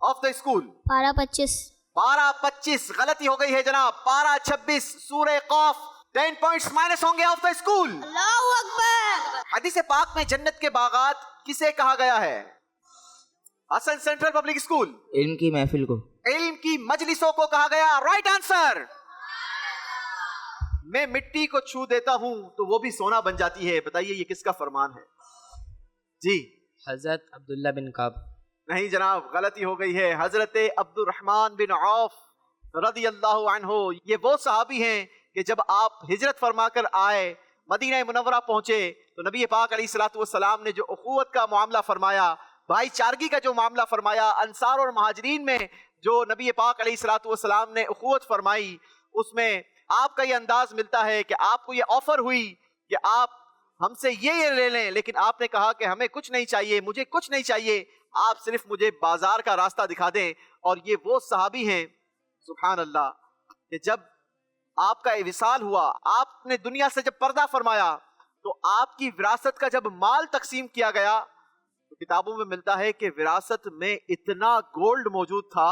آف دا اسکول، پارہ 25. پارہ 25. غلطی ہو گئی ہے جناب. پارہ 26 سورہ قاف. 10 پوائنٹس مائنس ہوں گے. Of the school. اللہ اکبر. حدیث پاک میں جنت کے باغات کسے کہا گیا ہے؟ حسن سینٹرل پبلک اسکول، علم کی محفل کو. علم کی مجلسوں کو کہا گیا. Right answer. میں مٹی کو چھو دیتا ہوں تو وہ بھی سونا بن جاتی ہے. بتائیے یہ کس کا فرمان ہے؟ جی حضرت عبداللہ بن کعب. نہیں جناب، غلطی ہو گئی ہے. حضرت عبد الرحمن بن عوف رضی اللہ عنہ. یہ وہ صحابی ہیں کہ جب آپ ہجرت فرما کر آئے، مدینہ منورہ پہنچے، تو نبی پاک علیہ الصلوۃ والسلام نے جو اخوت کا معاملہ فرمایا، بھائی چارگی کا جو معاملہ فرمایا، انصار اور مہاجرین میں جو نبی پاک علیہ الصلوۃ والسلام نے اخوت فرمائی، اس میں آپ کا یہ انداز ملتا ہے کہ آپ کو یہ آفر ہوئی کہ آپ ہم سے یہ لے لیں، لیکن آپ نے کہا کہ ہمیں کچھ نہیں چاہیے، مجھے کچھ نہیں چاہیے، آپ صرف مجھے بازار کا راستہ دکھا دیں. اور یہ وہ صحابی ہیں سبحان اللہ کہ جب آپ کا وصال ہوا، آپ نے دنیا سے جب پردہ فرمایا، تو آپ کی وراثت کا جب مال تقسیم کیا گیا تو کتابوں میں ملتا ہے کہ وراثت میں اتنا گولڈ موجود تھا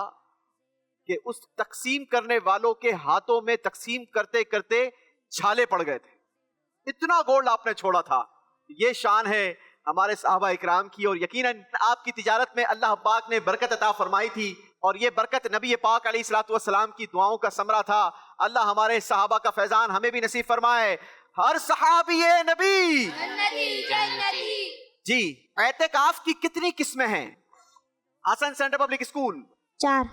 کہ اس تقسیم کرنے والوں کے ہاتھوں میں تقسیم کرتے کرتے چھالے پڑ گئے تھے. اتنا گولڈ آپ نے چھوڑا تھا. یہ شان ہے ہمارے صحابہ اکرام کی، اور یقیناً آپ کی تجارت میں اللہ پاک نے برکت عطا فرمائی تھی، اور یہ برکت نبی پاک علیہ الصلوۃ والسلام کی دعاؤں کا ثمرہ تھا. اللہ ہمارے صحابہ کا فیضان ہمیں بھی نصیب فرمائے. ہر صحابی نبی جی. اعتکاف کی کتنی قسمیں ہیں؟ حسن سینٹر پبلک اسکول، 4.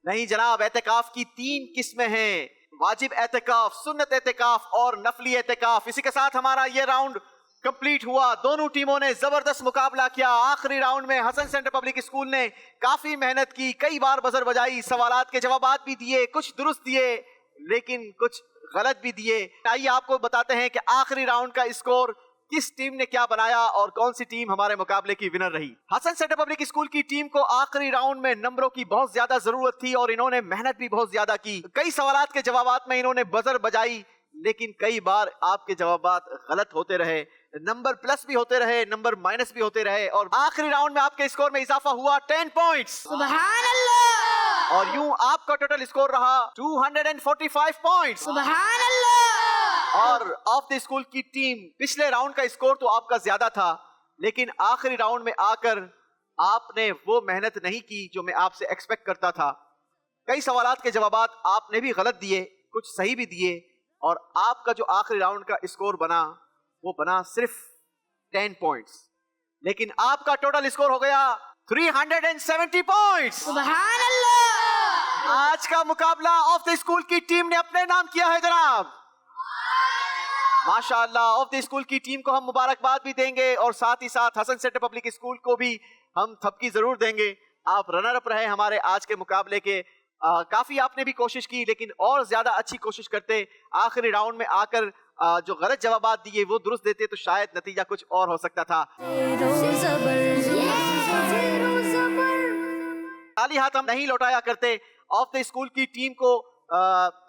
نہیں جناب، اعتکاف کی 3 قسمیں ہیں. واجب اعتکاف، سنت اعتکاف اور نفلی اعتکاف. اسی کے ساتھ ہمارا یہ راؤنڈ कंप्लीट हुआ। दोनों टीमों ने जबरदस्त मुकाबला किया। आखिरी राउंड में हसन सेंटर पब्लिक स्कूल ने काफी मेहनत की, कई बार बजर बजाई, सवालात के जवाबात भी दिए, कुछ दुरुस्त दिए लेकिन कुछ गलत भी दिए। आइए आपको बताते हैं कि आखिरी राउंड का स्कोर किस टीम ने क्या बनाया और कौन सी टीम हमारे मुकाबले की विनर रही। हसन सेंटर पब्लिक स्कूल की टीम को आखिरी राउंड में नंबरों की बहुत ज्यादा जरूरत थी और इन्होंने मेहनत भी बहुत ज्यादा की। कई सवालात के जवाबात में इन्होंने बजर बजाई लेकिन कई बार आपके जवाबात गलत होते रहे, नंबर प्लस भी होते रहे, नंबर माइनस भी होते रहे और आखिरी राउंड में आपके स्कोर में इजाफा हुआ 10 पॉइंट्स। सुभान अल्लाह। और यूं आपका टोटल स्कोर रहा 245 पॉइंट्स। सुभान अल्लाह। और ऑफ द स्कूल की टीम, पिछले राउंड का स्कोर तो आपका ज्यादा था लेकिन आखिरी राउंड में आकर आपने वो मेहनत नहीं की जो मैं आपसे एक्सपेक्ट करता था। कई सवालात के जवाबात आपने भी गलत दिए, कुछ सही भी दिए और आपका जो आखिरी राउंड का स्कोर बना वो बना सिर्फ 10 पॉइंट्स, लेकिन आपका टोटल स्कोर हो गया 370 पॉइंट्स। सुभान अल्लाह। आज का मुकाबला ऑफ द स्कूल की टीम ने अपने नाम किया है जनाब। माशाअल्लाह, ऑफ द स्कूल की टीम को हम मुबारकबाद भी देंगे और साथ ही साथ हसन सेंटर पब्लिक स्कूल को भी हम थपकी जरूर देंगे। आप रनर अप रहे हमारे आज के मुकाबले के। काफी आपने भी कोशिश की लेकिन और ज्यादा अच्छी कोशिश करते, आखिरी राउंड में आकर जो गलत जवाबात दिए वो दुरुस्त देते तो शायद नतीजा कुछ और हो सकता था। खाली हाथ हम नहीं लौटाया करते। ऑफ द स्कूल की टीम को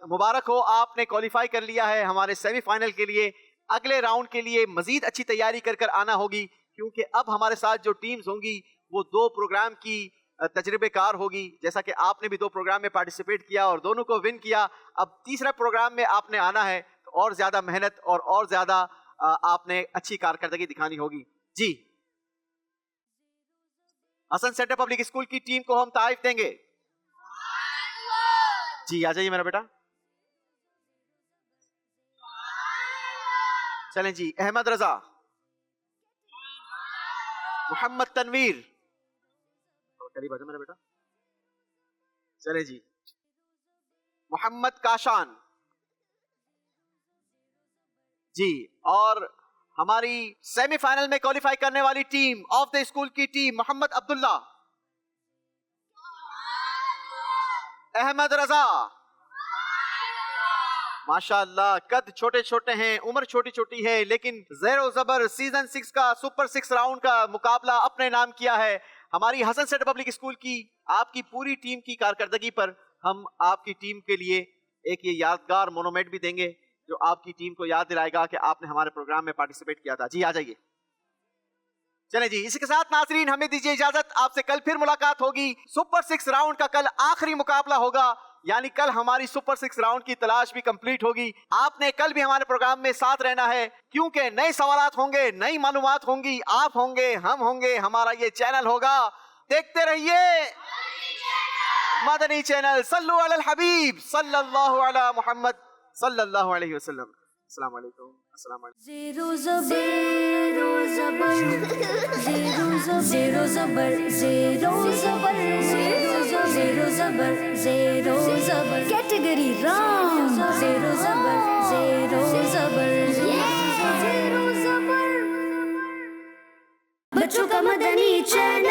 मुबारक हो, आपने क्वालिफाई कर लिया है हमारे सेमीफाइनल के लिए। अगले राउंड के लिए मजीद अच्छी तैयारी कर आना होगी क्योंकि अब हमारे साथ जो टीम्स होंगी वो 2 प्रोग्राम की तजर्बेकार होगी। जैसा कि आपने भी 2 प्रोग्राम में पार्टिसिपेट किया और दोनों को विन किया, अब तीसरा प्रोग्राम में आपने आना है तो और ज्यादा मेहनत और ज्यादा आपने अच्छी कारकर्दगी दिखानी होगी। जी, हसन सेंटर पब्लिक स्कूल की टीम को हम तारीफ देंगे। जी आ जाइए मेरा बेटा। चलें जी, अहमद रजा, मोहम्मद तनवीर, करीब आ जाओ मेरा बेटा। चले जी, मोहम्मद काशान जी। और हमारी सेमीफाइनल में क्वालिफाई करने वाली टीम ऑफ द स्कूल की टीम मोहम्मद अब्दुल्ला, अहमद रजा। माशाअल्लाह, कद छोटे छोटे हैं, उम्र छोटी छोटी है लेकिन ज़ेरो ज़बर सीजन 6 का सुपर 6 राउंड का मुकाबला अपने नाम किया है। हमारी हसन सेंटर पब्लिक स्कूल की आपकी पूरी टीम की कारकर्दगी पर हम आपकी टीम के लिए एक ये यादगार मोनूमेंट भी देंगे जो आपकी टीम को याद दिलाएगा कि आपने हमारे प्रोग्राम में पार्टिसिपेट किया था। जी आ जाइए। चलें जी, इसी के साथ नाजरीन हमें दीजिए इजाजत। आपसे कल फिर मुलाकात होगी। सुपर 6 राउंड का कल आखिरी मुकाबला होगा, यानी कल हमारी सुपर 6 राउंड की तलाश भी कंप्लीट होगी। आपने कल भी हमारे प्रोग्राम में साथ रहना है क्योंकि नए सवालात होंगे, नई मालूमात होंगी, आप होंगे, हम होंगे, हमारा ये चैनल होगा। देखते रहिए मदनी चैनल। सल्लु अलल हबीब सल्लल्लाहु अला मुहम्मद सल्लल्लाहु अलैहि वसल्लम। अस्सलाम वालेकुम। अस्सलाम वालेकुम। ज़ेरो ज़बर ज़ेरो ज़बर ज़ेरो ज़बर ज़ेरो ज़बर ज़ेरो ज़बर कैटेगरी रॉन्ग। ज़ेरो ज़बर ज़ेरो ज़बर ज़ेरो ज़बर बच्चों का मदनी चैनल।